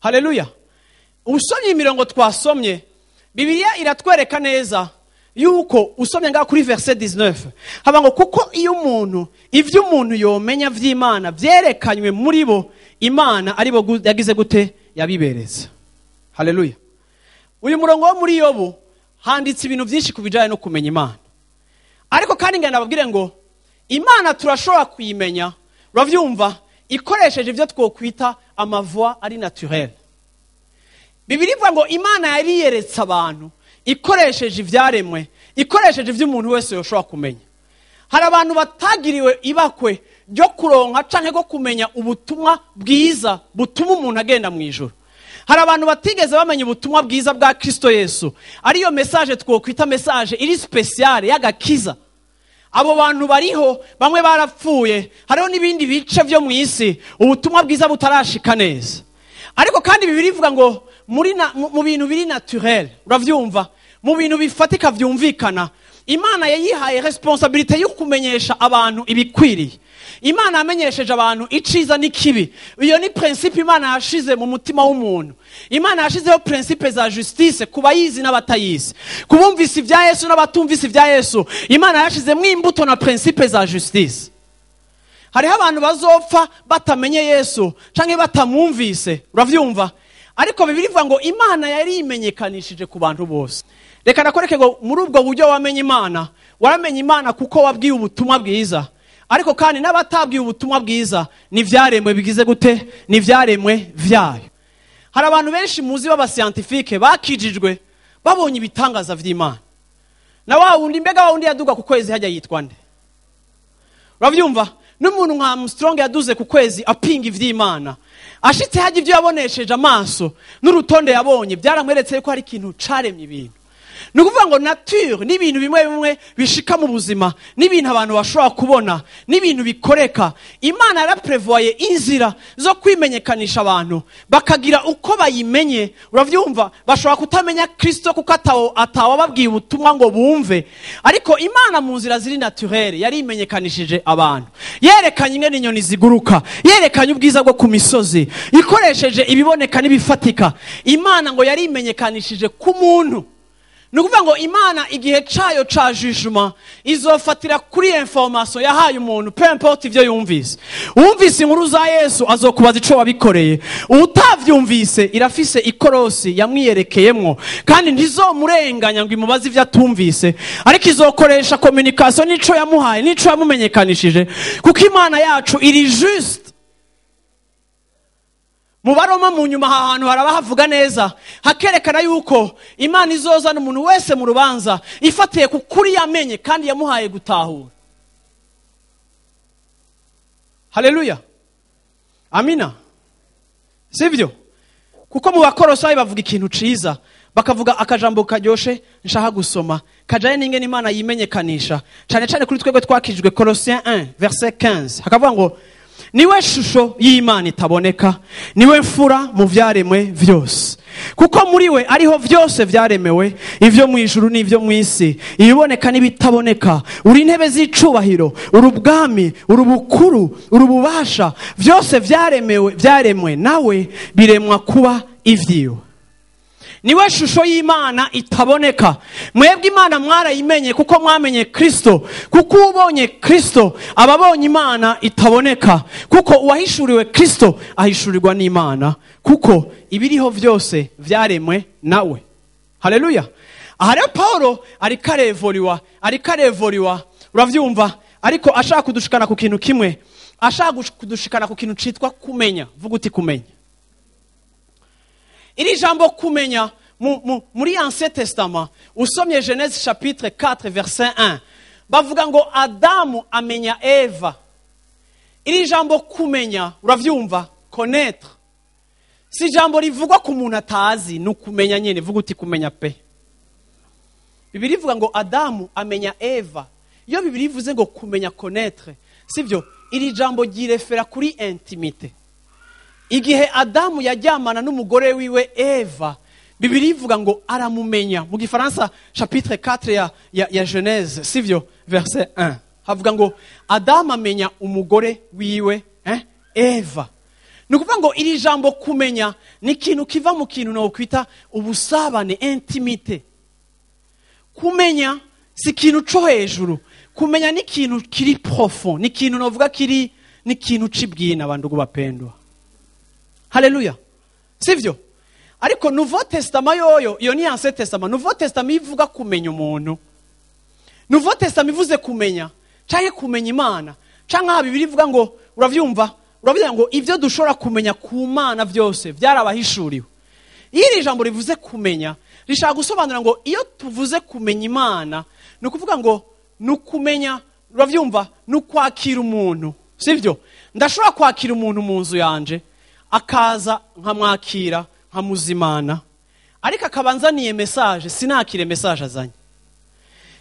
S2: Haleluya. Usomye imirongo twasomye, Bibiliya iratwereka neza yuko usomye ngaho kuri verset 19 haba ngo kuko ivyo umuntu yomenya vy'Imana vyerekanywe muri bo, Imana ari bo yagize gute? Yabibereza. Haleluya. Uyu murongo wo muri Yobu handitse ibintu byinshi kubijanye no kumenya Imana. Ariko kandi ngenda nababwire ngo Imana turashobora kuyimenya, uravyumva, ikoresheje ivyo twokwita amavoix ari naturel. Bibiliya ivuga ngo Imana yariyeretse abantu ikoresheje ivyaremwe, ikoresheje ivyo umuntu wese yoshobora kumenya. Hari abantu batagiriwe ibakwe ryo kuronka canke go kumenya ubutumwa bwiza butuma umuntu agenda mu ijuru. Hari abantu batigeze bamenya ubutumwa bwiza bwa Kristo Yesu, ariyo message twokwita message iri special y'agakiza. Abo bantu bariho, bamwe barapfuye, hariho n'ibindi bice vyo mu isi ubutumwa bwiza butarashika neza. Ariko kandi Bibiliya ivuga ngo mu bintu biri naturel, uravyumva, mu bintu bifatika vyumvikana, Imana yayihaye responsabilité yo kumenyesha abantu ibikwiriye. Imana yamenyesheje abantu iciza n'ikibi. Iyo ni principe Imana yashize mu mutima w'umuntu. Imana yashizeho principe za justice kubayizi n'abatayizi, kubumvise ibya Yesu n'abatumvise ibya Yesu. Imana yashizemo imbuto na principe za justice. Hariho abantu bazopfa batamenye Yesu canke batamwumvise, uravyumva. Ariko Bibiliya ivuga ngo Imana yari imenyekanishije ku bantu bose. Reka nakoreke ngo muri ubwo buryo wamenye Imana, waramenye Imana kuko wabwiye ubutumwa bwiza. Ariko kandi n'abatabwiye ubutumwa bwiza ni vyaremwe bigize gute? Ni vyaremwe vyayo. Hari abantu benshi muzi baba scientifique bakijijwe babonye ibitangaza vy'Imana. Na wa wundi mbega wa wundi yaduga ku kwezi hajya yitwa nde? Uravyumva? N'umuntu nka Armstrong yaduze ku kwezi apinga ivy'Imana. Ashitse haje ivyo yabonesheje amaso n'urutonde yabonye byaramweretse ko hari ikintu caremye ibintu. Nukuvuga ngo nature ni ibintu bimwe bishika mu buzima, ni ibintu abantu bashobora kubona, ni ibintu bikoreka. Imana yaraprevoye inzira zo kwimenyekanisha abantu bakagira uko bayimenye. Uravyumva, bashobora kutamenya Kristo kuko atawa babwiye ubutumwa ngo bumve. Ariko Imana mu nzira ziri naturel yari imenyekanishije abantu. Yerekanye ingene inyoni ziguruka, yerekanye ubwiza bwo ku misozi, ikoresheje ibiboneka n'ibifatika. Imana ngo yari imenyekanishije ku muntu. Nukuvuga ngo Imana igihe cayo ca jugement izofatira kuri information yahaye umuntu, peu importe ivyo yumvise. Umvise inkuru za Yesu azokubaza ico wabikoreye. Utavyumvise irafise ikorosi yamwiyerekeyemwo kandi ntizomurenganya ngo imubaze ivyo atumvise, ariko izokoresha communication nico yamuhaye, nico yamumenyekanishije, kuko Imana yacu iri juste. Mu Baroma mu nyuma ahantu haraba havuga neza, hakerekana yuko Imana izozana umuntu wese mu rubanza ifatiye ku kuri yamenye kandi yamuhaye gutahura. Haleluya. Amina. sibyo? Kuko mu bakorosayi bavuga ikintu ciza, bakavuga akajambo karyoshe nshaka gusoma kajaye n'ingene Imana yimenyekanisha cyane cyane kuri twebwe twakijwe. Colossiens 1 verset 15 hakavuga ngo niwe shusho y'Imana itaboneka, niwe mfura mu vyaremwe vyose, kuko muri we ariho vyose vyaremewe, ivyo mu ijuru n'ivyo mu isi, ibiboneka n'ibitaboneka. Uri intebe z'icubahiro, uri ubwami, uri ubukuru, uri ububasha, vyose vyaremwe nawe, biremwa kuba ivyiwe. Niwe shusho y'Imana itaboneka. Mwebwe Imana mwarayimenye kuko mwamenye Kristo, kuko ubonye Kristo ababonye Imana itaboneka, kuko uwahishuriwe Kristo ahishurirwa n'Imana, kuko ibiriho vyose vyaremwe nawe. Haleluya. Aha rero Paulo ariko arevoriwa, uravyumva, ariko ashaka kudushikana ku kintu kimwe, ashaka kudushikana ku kintu citwa kumenya. Vuga uti kumenya. Iri jambo kumenya muri Ancien Testament, usomye Genèse chapitre 4 verset 1, bavuga ngo Adamu amenya Eva. Iri jambo kumenya, uravyumva, connaître, si jambo rivugwa ku muntu atazi, nukumenya nyene. Vuga uti kumenya pe. Bibiri ivuga ngo Adamu amenya Eva. Iyo Bibiri ivuze ngo kumenya, connaître, sivyo? Iri jambo girefera kuri intimité. Igihe Adamu yajyamana n'umugore wiwe Eva, Bibiri ivuga ngo aramumenya. Mu Gifaransa chapitre 4 ya Genèse, sivyo, verset 1, havuga ngo Adamu amenya umugore wiwe Eva. Nukuvuga ngo iri jambo kumenya ni ikintu kiva mu kintu no kwita ubusabane, intimité. Kumenya si ikintu cyo hejuru, kumenya ni ikintu kiri profond, ni ikintu novuga kiri ni ikintu cibwina abantu gubapendwa. Haleluya. Sivyo? Ariko Nouveau Testament iyo ni Ancien Testament. Nouveau Testament ivuga kumenya umuntu. Nouveau Testament ivuze kumenya, canke kumenya Imana. Canke Bibiri ivuga ngo uravyumva ngo ivyo dushobora kumenya ku Mana vyose vyarabahishuriwe. Iri jambo rivuze kumenya rishaka gusobanura ngo iyo tuvuze kumenya Imana, nukuvuga ngo nukumenya, uravyumva, nukwakira umuntu. Sivyo? Ndashobora kwakira umuntu mu nzu yanje, akaza nkamwakira nkamuzimana, ariko akabanzaniye message, sinakire message azanye.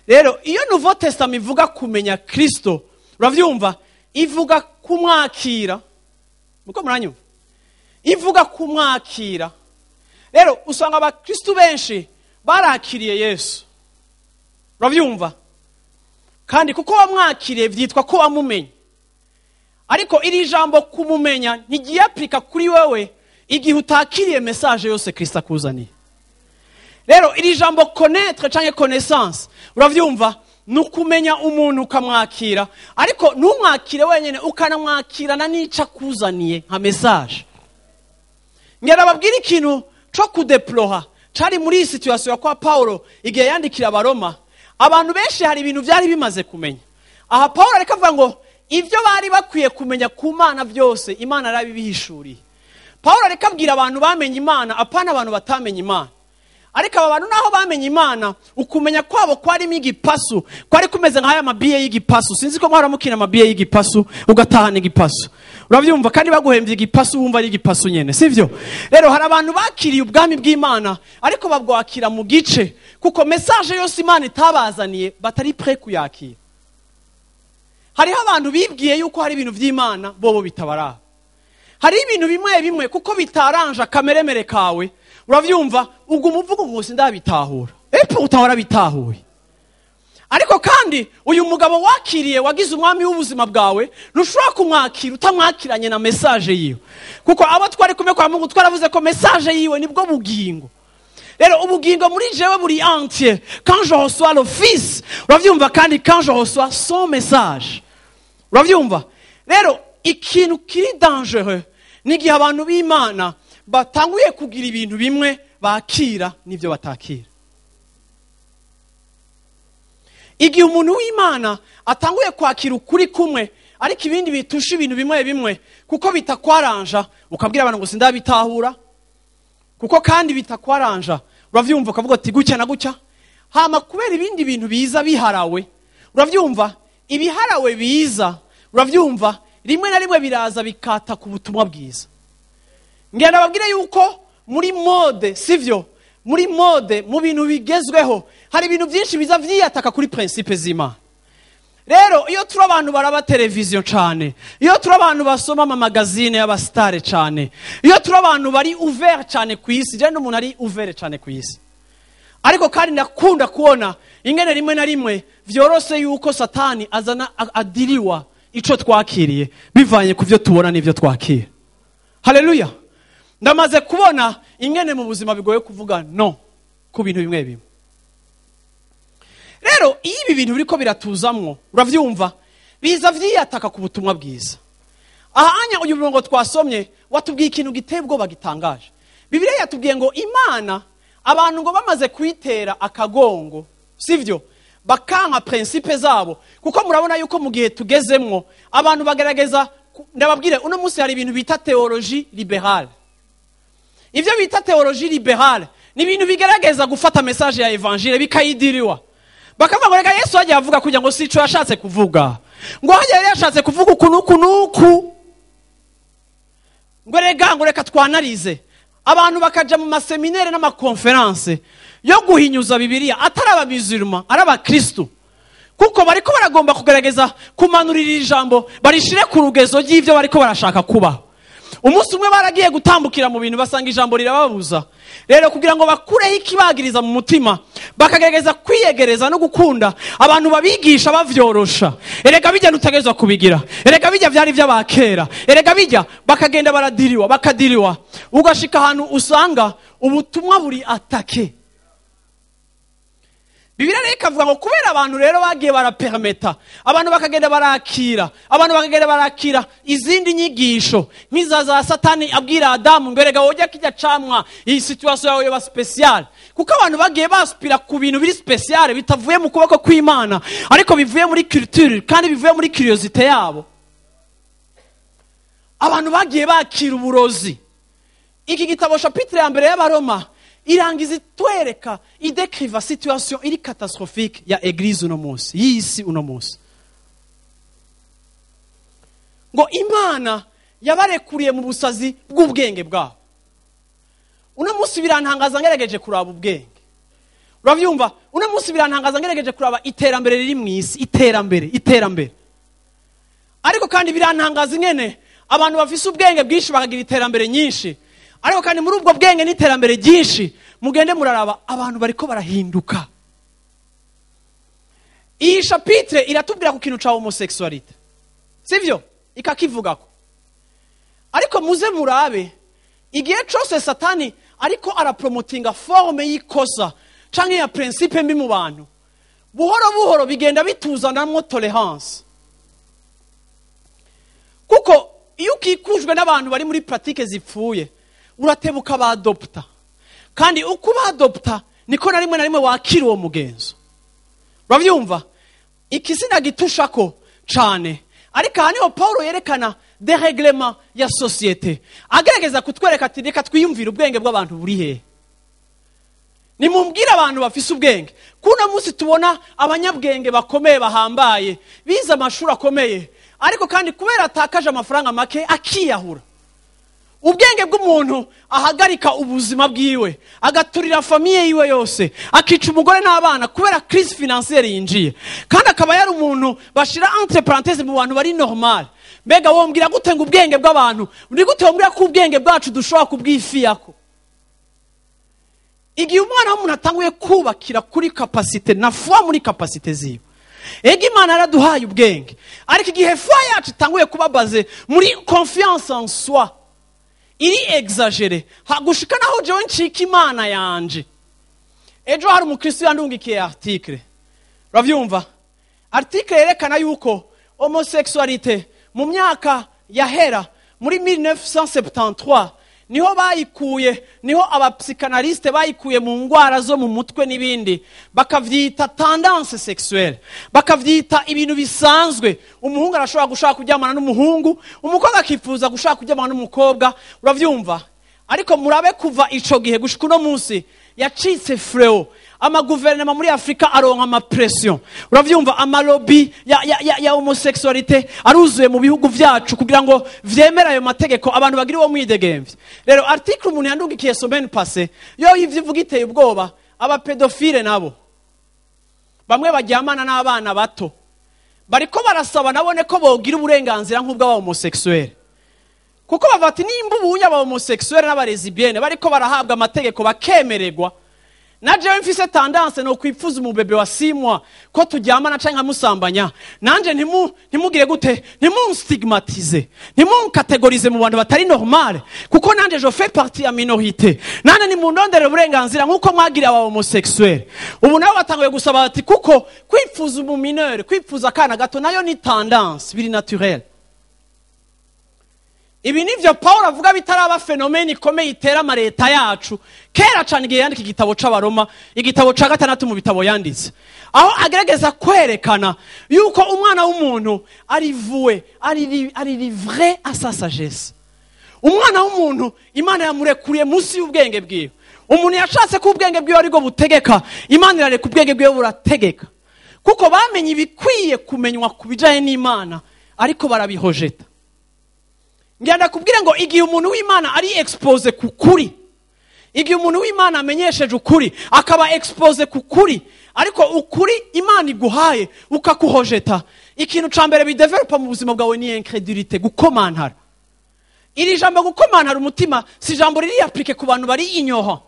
S2: Rero iyo Nouveau Testament ivuga kumenya Kristo, uravyumva, ivuga kumwakira. Muko muranyumva? Ivuga kumwakira. Rero usanga abakristo benshi barakiriye Yesu, uravyumva, kandi kuko wamwakiriye vyitwa ko wamumenye. Ariko iri jambo kumumenya ntigiyaplika kuri wewe igihe utakiriye message yose Kristo akuzaniye. Rero iri jambo connaître canke connaissance, uravyumva, nukumenya umuntu ukamwakira, ariko numwakire wenyene ukanamwakirana n'ica kuzaniye nka message. Ngera babwira ikintu cyo kudeplora cari muri situation ya kwa Paulo igihe yandikira abaroma. Abantu benshi hari ibintu byari bimaze kumenya. Aha Paulo ariko avuga ngo ivyo bari bakwiye kumenya ku Mana byose Imana arabibihishuriye. Paulo ariko abwira abantu bamenye Imana, apana abantu batamenye Imana. Ariko aba bantu naho bamenye Imana, ukumenya kwabo kwarimo igipasu, kwari kumeze nk'aya mabiye y'igipasu. Sinzi ko mwaramukina mabiye y'igipasu ugatahana igipasu, uravyumva, kandi baguhembye igipasu wumva ari igipasu nyene, sivyo? Rero hari abantu bakiriye ubwami bw'Imana ariko babwakira mu gice, kuko message yose Imana itabazaniye batari prêt kuyakira. Hariho abantu bibwiye yuko hari ibintu vy'Imana bobo bitabara. Hari ibintu bimwe kuko bitaranja kameremere kawe, uravyumva, ubwo umuvugo ngo sindabitahura. Epo utahora bitahuye. Ariko kandi uyu mugabo wakiriye wagize umwami w'ubuzima bwawe, ntushobora kumwakira utamwakiranye na message yiwe. Kuko abo twari kumwe kwa Mungu twaravuze ko message yiwe nibwo bugingo. Rero ubugingo muri jewe buri entier quand je reçois le fils, uravyumva, kandi quand je reçois son message. Uravyumva? Rero ikintu kiri dangereux nigihe abantu b'Imana batanguye kugira ibintu bimwe bakira nivyo batakira. Igihe umuntu w'Imana atanguye kwakira ukuri kumwe ariko ibindi bitusha ibintu bimwe kuko bitakwaranja, ukabwira abantu ngo sindabitahura, kuko kandi bitakwaranja, uravyumva, ukavuga ati gutya na gutya, hama kubera ibindi bintu biza biharawe. Uravyumva, ibiharawe biza, uravyumva, rimwe na rimwe biraza bikata ku butumwa bwiza. ngenda babwire yuko muri mode sivyo, muri mode mu bintu bigezweho hari ibintu byinshi biza vyiyataka kuri principe z'Imana. Rero iyo turi abantu baraba televiziyo cyane, iyo turi abantu basoma ama magazine y'abastare cyane, iyo turi abantu bari ouvert cyane ku isi, je n'umuntu ari ouvert cyane ku isi. Ariko kandi ndakunda kuona ingene rimwe na rimwe vyorose yuko Satani azana adiriwa ico twakiriye bivanye ku byo tubona n'ivyo twakira. Haleluya. Ndamaze kubona ingene mu buzima bigoye kuvuga no ku bintu bimwe bimwe. Rero ibi bintu biriko biratuzamwo uravyumva biza vyiyataka ku butumwa bwiza. Ahanya uyu murongo twasomye watubwiye ikintu gitebwo bagitangaje. Bibiliya yatubwiye ngo Imana abantu ngo bamaze kwitera akagongo sivyo bakanka principe zabo, kuko murabona yuko mu gihe tugezemwo abantu bagerageza, ndababwire uno munsi hari ibintu bita theologie libérale. Ivyo bita theologie libérale ni ibintu bigerageza gufata message ya evangile bikayidiriwa. Bakavuga ngo reka Yesu aje avuga kugira ngo sico yashatse kuvuga. Ngo aje yashatse kuvuga ukunuku. Ngo reka twanarize. Abantu bakaja mu maseminaire n'amakonferanse yo guhinyuza Bibiliya atari abamiziruma ari abakristo, kuko bariko baragomba kugerageza kumanurira ijambo barishire ku rugezo ry'ivyo bariko barashaka kuba. Umunsi umwe baragiye gutambukira mu bintu basanga ijambo rirababuza. Rero kugira ngo bakureho ikibagiriza mu mutima bakagerageza kwiyegereza no gukunda abantu babigisha bavyorosha. Erega bijya nutagezwa kubigira, erega bijya vyari vy'abakera, erega bijya bakagenda bakadiriwa ugashika ahantu usanga ubutumwa buri atake. Bibiliya reka avuga ngo kubera abantu rero bagiye barapermeta abantu bakagenda barakira izindi nyigisho nk'iza za Satani abwira Adamu ngo erega wojya kijya camwa iyi situation yawe ba special, kuko abantu bagiye baspira ku bintu biri special bitavuye mu kuboko kw'Imana ariko bivuye muri culture kandi bivuye muri curiosité yabo. Abantu bagiye bakira uburozi. Iki gitabo chapitre ya mbere y'Abaroma irangiza itwereka idekriva situation iri catastrophique ya eglise uno munsi, yisi uno munsi. Ngo Imana yabarekuriye mu busazi bw'ubwenge bwabo. Uno munsi birantangaza ngerageje kuraba ubwenge. Uravyumva? Uno munsi birantangaza ngerageje kuraba iterambere riri mu isi, iterambere. Ariko kandi birantangaza ingene abantu bafise ubwenge bwinshi bakagira iterambere nyinshi. Ariko kandi muri ubwo bwenge n'iterambere ryinshi mugende muraraba abantu bariko barahinduka. Iyi chapitre iratubwira ku kintu ca homosexualité. Sivyo? Ikakivugako. Ariko muze murabe igihe cyose Satani ariko arapromotinga forme y'ikosa canke ya principe mbi mu bantu, buhoro bigenda bituzanamwo tolerance. Kuko iyo ukikujwe n'abantu bari muri pratique zipfuye uratebuka badopta, kandi uko badopta niko na rimwe wakira uwo mugenzo. Uravyumva? Ikisina gitushako cane. Ariko haniho Paulo yerekana dereglement ya societe, agerageza kutwereka ati reka twiyumvira ubwenge bw'abantu buri he. Nimumbwira abantu bafise ubwenge. Kuna munsi tubona abanyabwenge bakomeye bahambaye biza amashuri akomeye, ariko kandi kubera atakaje amafaranga make akiyahura. Ubwenge bw'umuntu ahagarika ubuzima bwiwe, agaturira famiye yiwe yose, akica umugore n'abana kubera crise financière yinjiye. Kandi akaba yari umuntu bashira entre parenthèses mu bantu bari normal. Mbega wombwira gute ngo ubwenge bw'abantu, uri gute wombwira ko ubwenge bwacu dushobora kubwifiyako? Igihe umwana w'umuntu atanguye kubakira kuri capacité na foi muri capacité ziwe, ega Imana araduhaye ubwenge. Ariko igihe foi yacu itanguye kuba base muri confiance en soi iri exagere, hagushika naho jewe ncika Imana yanje. Ejo hari umukristo yandungikiye article. Uravyumva? Article yerekana yuko homosexualité mu myaka yahera muri 1973 niho bayikuye, niho abapsychanalyste bayikuye mu ngwara zo mu mutwe n'ibindi, bakavyita tendance sexuelle, bakavyita ibintu bisanzwe. Umuhungu arashobora gushaka kujyamana n'umuhungu, umukobwa akifuza gushaka kujyamana n'umukobwa. Uravyumva? Ariko murabe kuva ico gihe gushika no munsi yacitse freo. Amaguverinoma muri Afrika aronka amapression. Uravyumva amalobi ya homosexualité aruzuye mu bihugu vyacu kugira ngo vyemera ayo mategeko abantu bagira uwo mwidegemvye. Rero article umuntu yandungikiye semaine passée yo ivyivuga iteye ubwoba aba pedofile nabo. Bamwe baryamana n'abana bato. Bariko barasaba nabone ko bogira uburenganzira nk'ubwa homosexuel. Kuko bavati nimba ubunya aba homosexuel n'abaresibienne bariko barahabwa amategeko bakemererwa. Naje mfise tendance no kwipfuza umubebe wa 6 mois ko tujyamana canke amusambanya. Nanje ntimugire gute? Ntimunstigmatize. Ntimunkategorize mu bantu batari normal. Kuko nanje je fais partie ya minorité. Nane nimundondere uburenganzira nkuko mwagira aba homosexuel. Ubu nabo batanguye gusaba ati kuko kwipfuza mu mineur, kwipfuza kana gato nayo ni tendance biri naturel. Ibi nivyo Paul avuga bitaraba fenomeni ikomeye itera amareta yacu. Kera cyane igihe yandika igitabo c'abaroma, igitabo ca 6 mu bitabo yanditse. Aho agerageza kwerekana yuko umwana w'umuntu ari voué, ari livré à sa sagesse. Umwana w'umuntu Imana yamurekuriye munsi y'ubwenge bwiwe. Umuntu yashatse ko ubwenge bwiwe ariko butegeka, Imana irareka ubwenge bwiwe burategeka. Kuko bamenye ibikwiye kumenywa kubijanye n'Imana, ariko barabihojeta. Ngenda kubwira ngo igihe umuntu w'Imana ari expose kukuri, igihe umuntu w'Imana amenyesheje ukuri akaba expose kukuri, ariko ukuri Imana iguhaye ukakuhojeta, ikintu cambere bidevelopa mu buzima bwawe ni incredulité, gukomantara. Iri jambo gukomantara umutima si jambo riri appliqué ku bantu bari inyoha.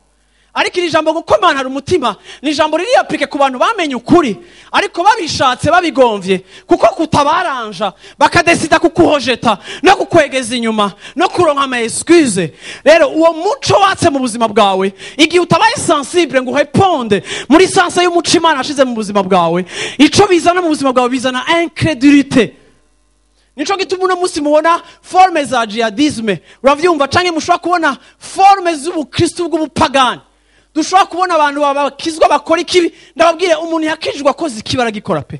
S2: Ariko iri jambo gukomantara umutima ni jambo riri appliqué ku bantu bamenye ukuri, ariko babishatse babigomvye kuko kutabaranja bakadesida kukuhojeta no kukwegeza inyuma no kuronka ama excuse. Rero uwo muco watse mu buzima bwawe igihe utabaye sensible ngo ureponde muri sansa y'umuco Imana ashize mu buzima bwawe, ico bizana mu buzima bwawe bizana incredulité. Nico gituma uno musi mubona forme za jihadisme, uravyumva canke mushobora kubona forme z'ubukristo bw'ubupagani. Dushobora kubona abantu babakizwa bakora ikibi, ndababwire umuntu yakijwa akoze ikibara gikora pe.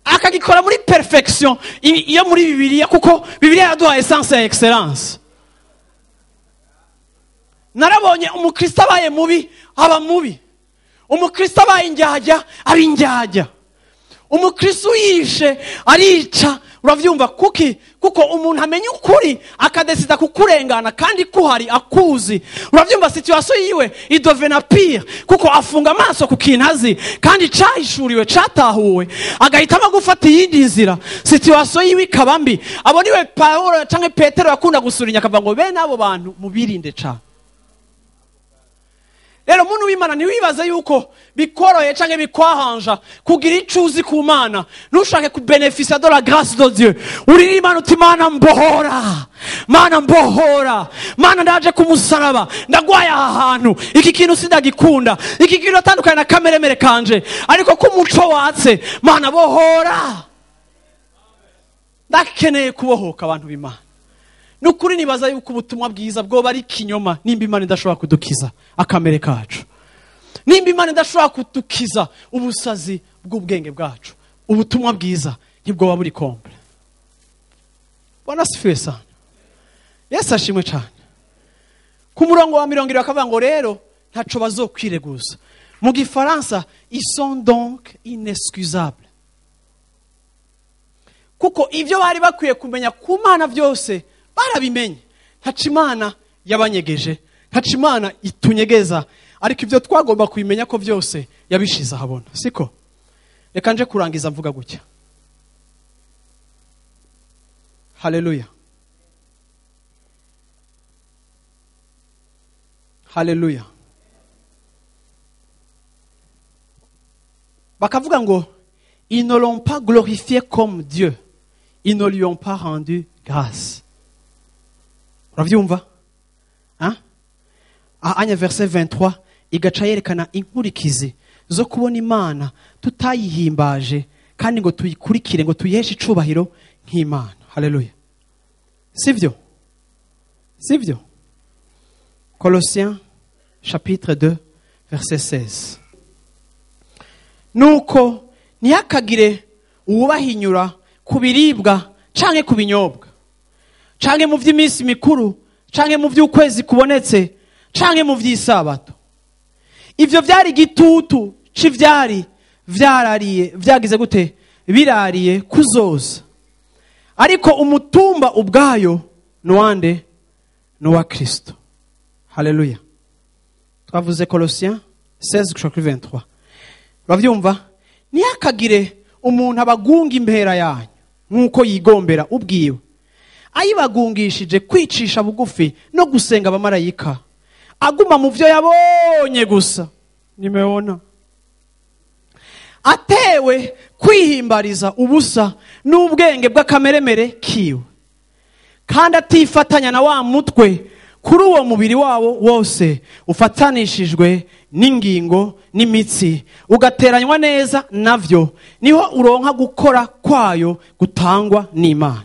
S2: Akagikora muri perfection iyo muri Bibiliya, kuko Bibiliya yaduha essence ya excellence. Narabonye umukristo abaye mubi aba mubi. Umukristo abaye injyajya aba injyajya. Umukristo yishe arica. Uravyumva kuko umuntu amenya ukuri akadesida kukurengana kandi kuhari akuzi. Uravyumva situation yiwe idovena pire kuko afunga amaso ku kintazi kandi cahishuriwe catahuwe agahitamo gufata iyindi nzira, situation yiwe ikabambi. Abo niwe Paulo canke Petero yakunda gusurinya akavuga ngo bene abo bantu mubirinde cane. Rero umuntu w'Imana ntiwibaze yuko bikoroye canke bikwahanja kugira icuzi ku Mana, ntushake ku bénéficier de la grâce de Dieu. Uri Imana uti Mana mbohora, Mana mbohora, Mana ndaje ku musaraba, ndagwaya ahantu, iki kintu sindagikunda, iki kintu atandukanye na kameremere kanje, ariko ku muco watse Mana bohora. Ndakeneye kubohoka abantu b'Imana. Nukuri nibaza yuko ubutumwa bwiza bwo bari kinyoma nimba Imana idashobora kudukiza akamere kacu. Nimba Imana idashobora kudukiza ubusazi bw'ubwenge bwacu, ubutumwa bwiza ntibwo buri komple. Bwana sifiwe sana. Yesu ashimwe cyane. Ku murongo wa 20 akavuga ngo rero ntaco bazokwireguza. Mu Gifaransa ils sont donc inexcusables. Kuko ivyo bari bakwiye kumenya ku Mana byose barabimenye. Ntaco Imana yabanyegeje, ntaco Imana itunyegeza, ariko ivyo twagomba kwimenya ko byose yabishize ahabona. Siko? Reka nje kurangiza mvuga gutya. Haleluya. Haleluya. Bakavuga ngo ils ne l'ont pas glorifié comme Dieu. Ils ne lui ont pas rendu grâce. Uravyumva? Hein? Anya verset 23 igaca yerekana inkurikizi zo kubona Imana tutayihimbaje kandi ngo tuyikurikire ngo tuyeshe icubahiro nk'Imana. Haleluya. Sivyo? Sivyo? Colossiens chapitre 2 verset 16. Nuko ntihakagire uwubahinyura ku biribwa canke ku binyobwa, canke mu vy'iminsi mikuru, canke mu vy'ukwezi kubonetse, canke mu vy'isabato. ivyo vyari igitutu c'ivyari vyarariye vyagize gute birariye kuzoza. Ariko umutumba ubwayo nuwande nuwa Kristo. Haleluya. Twavuze Colossiens 16:23. Uravyumva? Ntihakagire umuntu abagunga impera yanyu nk'uko yigombera ubwiwe, ayibagungishije kwicisha bugufi no gusenga abamarayika, aguma mu vyo yabonye gusa. Nimeona atewe kwihimbariza ubusa n'ubwenge bw'akameremere kiwe, kandi atifatanya na wa mutwe kuri uwo mubiri wabo wose ufatanishijwe n'ingingo n'imitsi, ugateranywa neza navyo, niho uronka gukora kwayo gutangwa n'Imana.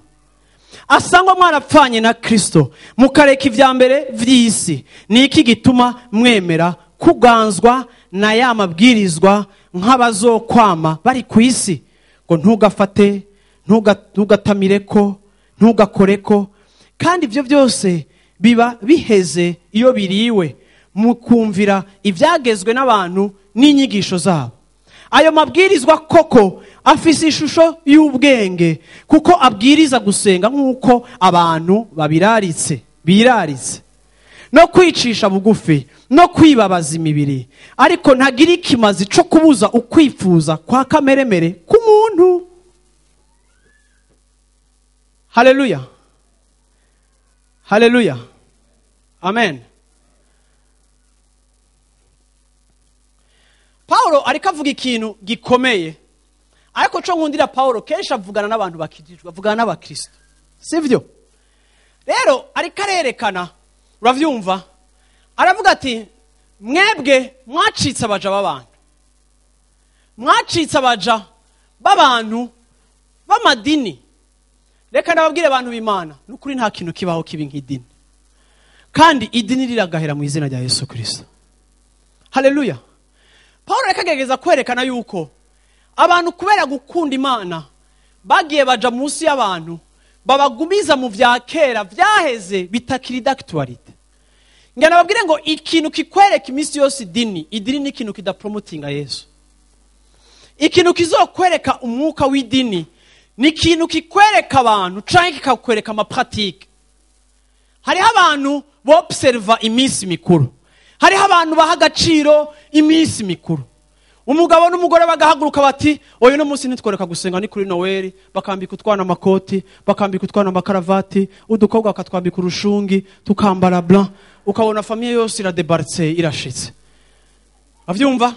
S2: Asangwa mwarapfanye na Kristo mukareka ivya mbere vy'isi, niki gituma mwemera kuganzwa na ya mabwirizwa nk'abazokwama bari ku isi, ngo ntugafate, ntugatamireko, ntugakoreko, kandi ivyo byose biba biheze iyo biriwe mukumvira ivyagezwe n'abantu n'inyigisho zabo. Ayo mabwirizwa koko afise ishusho y'ubwenge, kuko abwiriza gusenga nk'uko abantu biraritse no kwicisha bugufi no kwibabaza imibiri, ariko ntagira ikimazi co kubuza ukwifuza kwa kameremere k'umuntu. Haleluya, haleluya, amen. Paulo ariko avuga ikintu gikomeye, ariko co nkundira Paulo kenshi avugana n'abantu bakijijwe, avugana n'abakristo, sivyo? Rero ariko arerekana, uravyumva, aravuga ati mwebwe mwacitse abaja b'abantu, mwacitse abaja b'abantu b'amadini. Reka ndababwire abantu b'Imana, nukuri nta kintu kibaho kibi nk'idini, kandi idini riragahera mu izina rya Yesu Kristo. Haleluya. Paulo yakagerageza kwerekana yuko abantu kubera gukunda Imana bagiye baja munsi y'abantu babagumiza mu vya kera vyaheze bitakiri d'actualité. Ngana babwire ngo ikintu kikwereka imisi yose idini ni ikintu kidapromotinga Yesu. Ikintu kizokwereka umwuka w'idini ni ikintu kikwereka abantu canke kikakwereka amapratique. Hariho abantu bobserva imisi mikuru, hariho abantu baha agaciro imisi mikuru. Umugabo n'umugore bagahaguruka bati oyo no munsi nitworeka gusenga ni kuri Noeli, bakambika utwana amakoti, bakambika utwana amakaravati, udukobwa bakatwambika urushungi, tukambara blanc, ukabona famille yose iradebartse irashitse. Avyumva?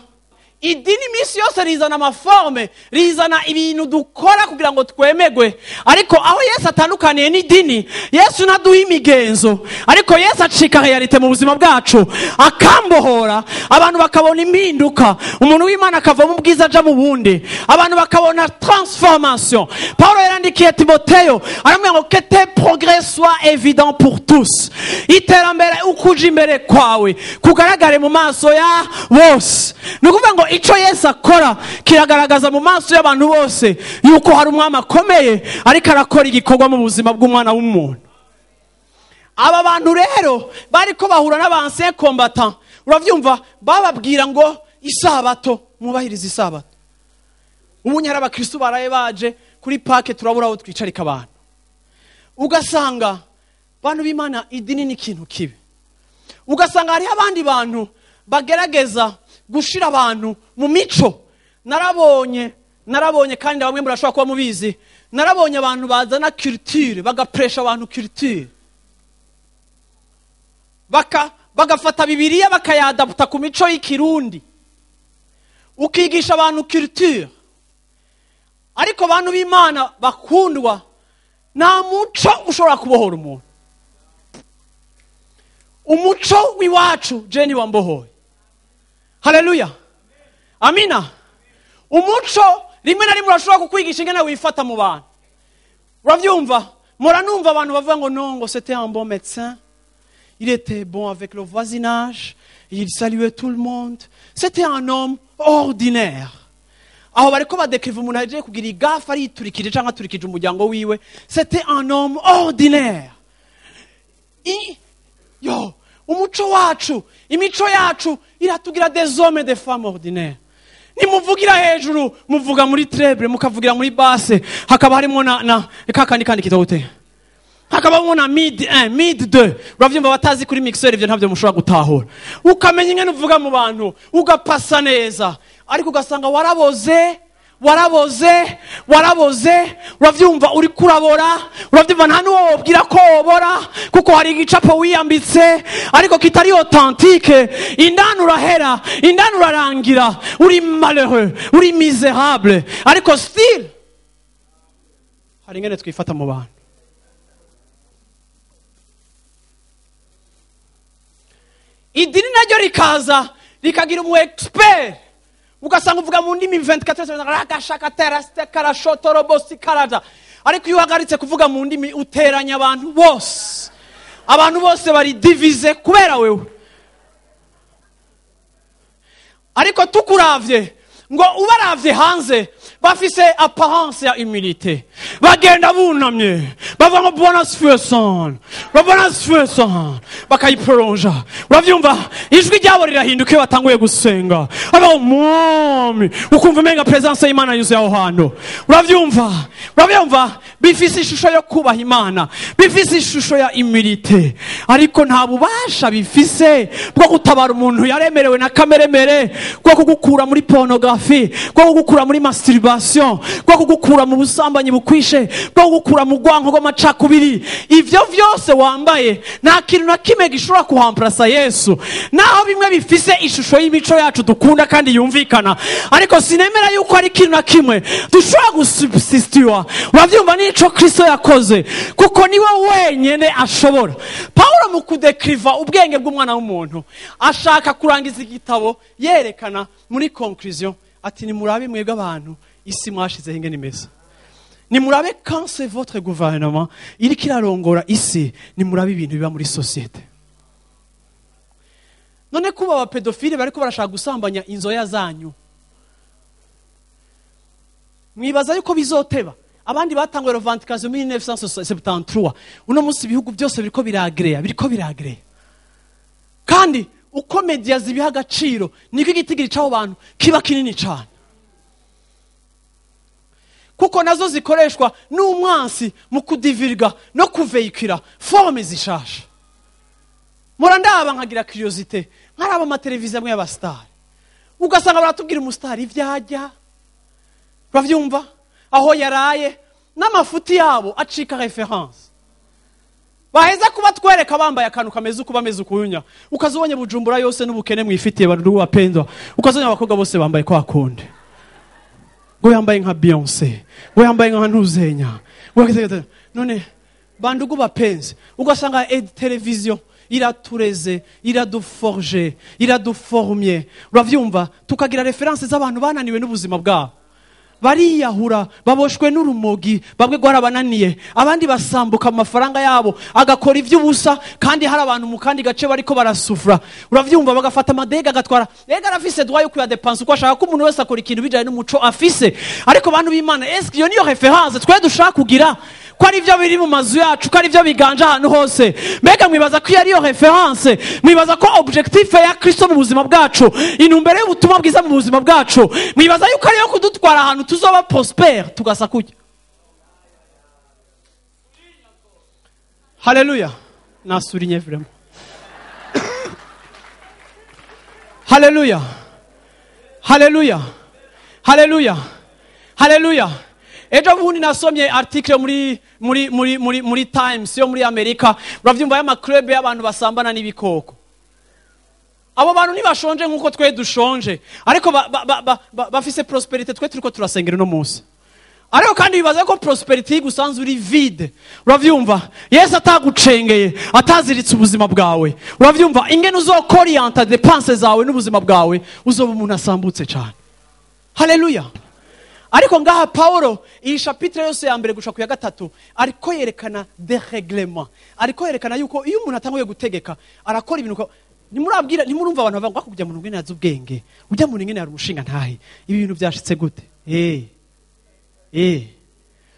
S2: Idini misi yose rizana amaforme, rizana ibintu dukora kugira ngo twemegwe. Ariko aho Yesu atandukaniye n'idini, Yesu ntaduha imigenzo, ariko Yesu acika realite mu buzima bwacu, akambohora, abantu bakabona impinduka, umuntu w'Imana akava mu bwiza aja mu bundi, abantu bakabona transformation. Paulo yarandikiye Timoteyo aramubwira ngo que tes progrès soient évidents pour tous, iterambere ukuja imbere kwawe kugaragare mu maso ya bose. Nukuvuga ngo ico Yesu akora kiragaragaza mu maso y'abantu bose yuko hari umwami akomeye ariko arakora igikorwa mu buzima bw'umwana w'umuntu. Aba bantu rero bariko bahura n'abanse combattant, uravyumva, bababwira ngo isabato, mubahiriza isabato. Umunyara abakristo baraye baje kuri pake, turabura aho twicarika abantu, ugasanga bantu b'Imana idini ni ikintu kibi. Ugasanga hari abandi bantu bagerageza gushira abantu mu mico. Narabonye kandi bamwe murashobora kuba mubizi, narabonye abantu bazana culture, bagapresha abantu culture, bagafata Bibiliya bakayadapta ku mico y'ikirundi, ukigisha abantu culture. Ariko abantu b'Imana bakundwa, nta muco ushobora kubohora umuntu. Umuco w'iwacu jeni wambohoye. Haleluya, amina. Umuco rimwe na rimwe urashobora kukwigisha ingene wifata mu bantu. Uravyumva, muranumva abantu bavuga ngo non, ngo c'était un bon médecin, il était bon avec le voisinage, il saluait tout le monde, c'était un homme ordinaire. Aho bariko badekriva umuntu aje kugira igafa ariturikije canke aturikije umuryango wiwe, c'était un homme ordinaire. umuco wacu imico yacu iratugira des hommes des femmes ordinaires. Nimuvugira hejuru muvuga muri treble mukavugira muri basse hakaba harimo na kandi kitote hakaba na mid 1 mid 2 uravyumva batazi kuri mixer ivyo ntavyo mushobora gutahura ukamenya ingene uvuga mu bantu ugapasa neza ariko ugasanga waraboze uravyumva uri kurabora uravyumva nta nuwo wobwira ko wobora kuko hari igicapo wiyambitse ariko kitari authentique indani urahera indani urarangira uri malheureux uri misérable ariko still hari ingene twifata mu bantu. Idini naryo rikaza rikagira umu expert ugasanga uvuga mu ndimi 24 ragashaka teraste karashotorobosi karaza ariko iyo uhagaritse kuvuga mu ndimi uteranya abantu bose bari divize kubera wewe ariko tukuravye ngo ubaravye hanze bafise apparence ya humilité bagenda bunamye bavamo bona sfeson bakayiprolonga uravyumva ijwi ryabo rirahinduka iyo batanguye gusenga aba mwami ukumva menga presence y'Imana yuzuye aho hantu uravyumva bifise ishusho yo kubaha Imana bifise ishusho ya humilité ariko nta bubasha bifise bwo gutabara umuntu yaremerewe na kameremere bwo kugukura muri pornographie bwo kugukura muri masturbation bwo kugukura mu busambanyi bukwishe bwo kugukura mu gwanko rw'amacakubiri ivyo vyose wambaye nta kintu na kimwe gishobora kuhamplasa Yesu naho bimwe bifise ishusho y'imico yacu dukunda kandi yumvikana ariko sinemera yuko ari ikintu na kimwe dushobora gusubstituwa uravyumva nico Kristo yakoze kuko niwe wenyene ashobora. Paulo mu kudekriva ubwenge bw'umwana w'umuntu ashaka kurangiza igitabo yerekana muri conclusion ati nimurabe mwebwe abantu isi mwashize ingene imeze nimurabe quand c'est votre gouvernement iriko irarongora isi nimurabe ibintu biba muri societe none kuba aba pedofile bariko barashaka gusambanya inzoya zanyu mwibaza yuko bizoteba abandi batangwe revendication 1973 uno munsi ibihugu byose biriko biragreya kandi uko media zibiha agaciro niko igitigiri cy'abo bantu kiba kinini cyane kuko nazo zikoreshwa n'umwansi mu kudivirga no kuveikira forme zishasha. Murandaba nkagira curiosité nkaraba amateleviziyo amwe y'abastar ugasanga baratubwira umustar ivyajya bavyumva aho yaraye n'amafuti yabo acika reference baheza kuba twereka bambaye akantu kameze uko bameze ukunya ukazobonye Bujumbura yose n'ubukene mwifitiye barudu wapendwa ukazobonye abakobwa bose bambaye kwa konde ngo yambaye nka Beyoncé ngo yambaye nka Ntuzenya none bandugu bapenze ugasanga televiziyo iratureze iraduforge iraduformye uravyumva tukagira reference z'abantu bananiwe n'ubuzima bwabo bariyahura baboshwe n'urumogi bamwe gwarabananiye abandi basambuka amafaranga yabo agakora ivy'ubusa kandi hari abantu mu kandi gace bariko barasufra uravyumva bagafata amadega agatwara ega arafise droit yo kuya dépense uko ashaka ko umuntu wese akora ikintu bijanye n'umuco afise ariko bantu b'Imana est-ce que yo niyo référence twe dushaka kugira ko ari byo biri mu mazu yacu ko ari byo biganje ahantu hose mbega mwibaza ko ari yo référence mwibaza ko objectif ya Kristo mu buzima bwacu inumbere y'ubutumwa bwiza mu buzima bwacu mwibaza yuko ari yo kudutwara ahantu tuzoba prospère tugasa kujya. Haleluya nasurinye vraiment haleluya haleluya haleluya haleluya. Ejo bundi nasomye article muri Times yo muri Amerika uravyumva y'ama club y'abantu basambana n'ibikoko abo bantu ntibashonje nkuko twe dushonje ariko bafise prosperity twe turiko turasengera no munsi ariko kandi bibaza ko prosperity gusanzwe uri vide uravyumva Yesu atagucengeye ataziritse ubuzima bwawe uravyumva ingene uzokorienta dépenses zawe n'ubuzima bwawe uzoba umuntu asambutse cyane. Haleluya. Ariko ngaha Paulo iyi chapitre yose ya mbere gushaka ya gatatu ariko yerekana dérèglement ariko yerekana yuko iyo umuntu atanguye gutegeka arakora ibintu nimurumva abantu bavuga ko kujya mu ngene yazo ubwenge ujya mu ngene yari umushinga ntahe ibi bintu byashitse gute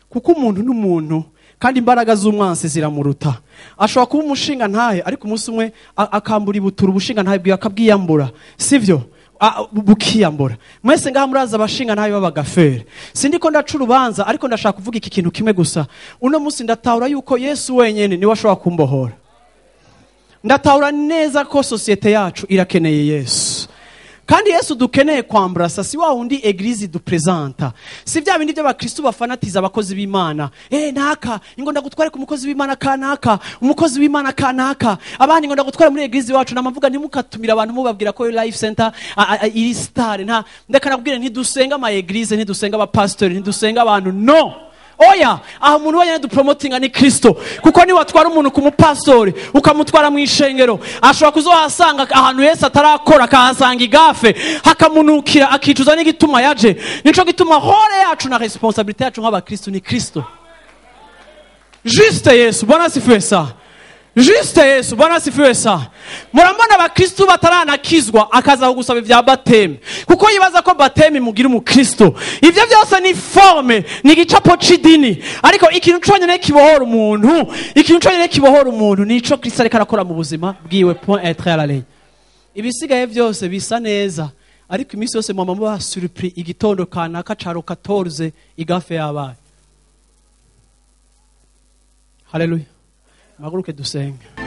S2: kuko umuntu n'umuntu kandi imbaraga z'umwansi ziramuruta. Ashobora kuba umushinga ntahe ariko umunsi umwe akambura ibutura ubushinga ntahe bwiwe akabwiyambura, sivyo? Bukiyambura. Mwese ngaha muraza abashinga ntahe b'abagafere. Sindiko ndaca urubanza ariko ndashaka kuvuga iki kintu kimwe gusa. Uno munsi ndatahura yuko Yesu wenyene niwe ashobora kumbohora. Ndatahura neza ko societe yacu irakeneye Yesu. Kandi Yesu dukeneye kwambrasa, si wa undi eglise du presenta. Si bya bindi by'abakristo bafanatiza abakozi b'Imana. Naka, ingo ndagutware ku mukozi w'Imana kanaka, umukozi w'Imana kanaka. Abandi ngo ndagutware muri eglise wacu namavuga ntimukatumira abantu mubabwira ko life center iri star. Nta ndeka nabwire ntidusenga ama eglise, ntidusenga aba pastor, ntidusenga abantu. No. Oya, aha umuntu wanyene dupromotinga ni Kristo. Kuko ni watwara umuntu ku mupastori, ukamutwara mu ishengero, ashobora kuzohasanga ahantu Yesu atarakora, akahasanga igafe, hakamunukira akicuza n'igituma yaje. Nico gituma hore yacu na responsabilité yacu nk'abakristo ni Kristo. Juste Yesu, Bwana sifiwe sana. Juste Yesu, Bwana sifiwe sana. Murambona abakristo bataranakizwa akaza kugusaba ivya bateme. Kuko yibaza ko bateme mugira umukristo. Ivyo byose ni forme, ni gicapo c'idini. Ariko ikintu cyonyene kibohora umuntu, nico Kristo ariko arakora mu buzima bwiwe. Point être à la ligne. Ibisigaye byose bisa neza, ariko imisi yose mama muba surpris igitondo kanaka caro 14 igafe yabaye. Hallelujah. Maguruke dusenge.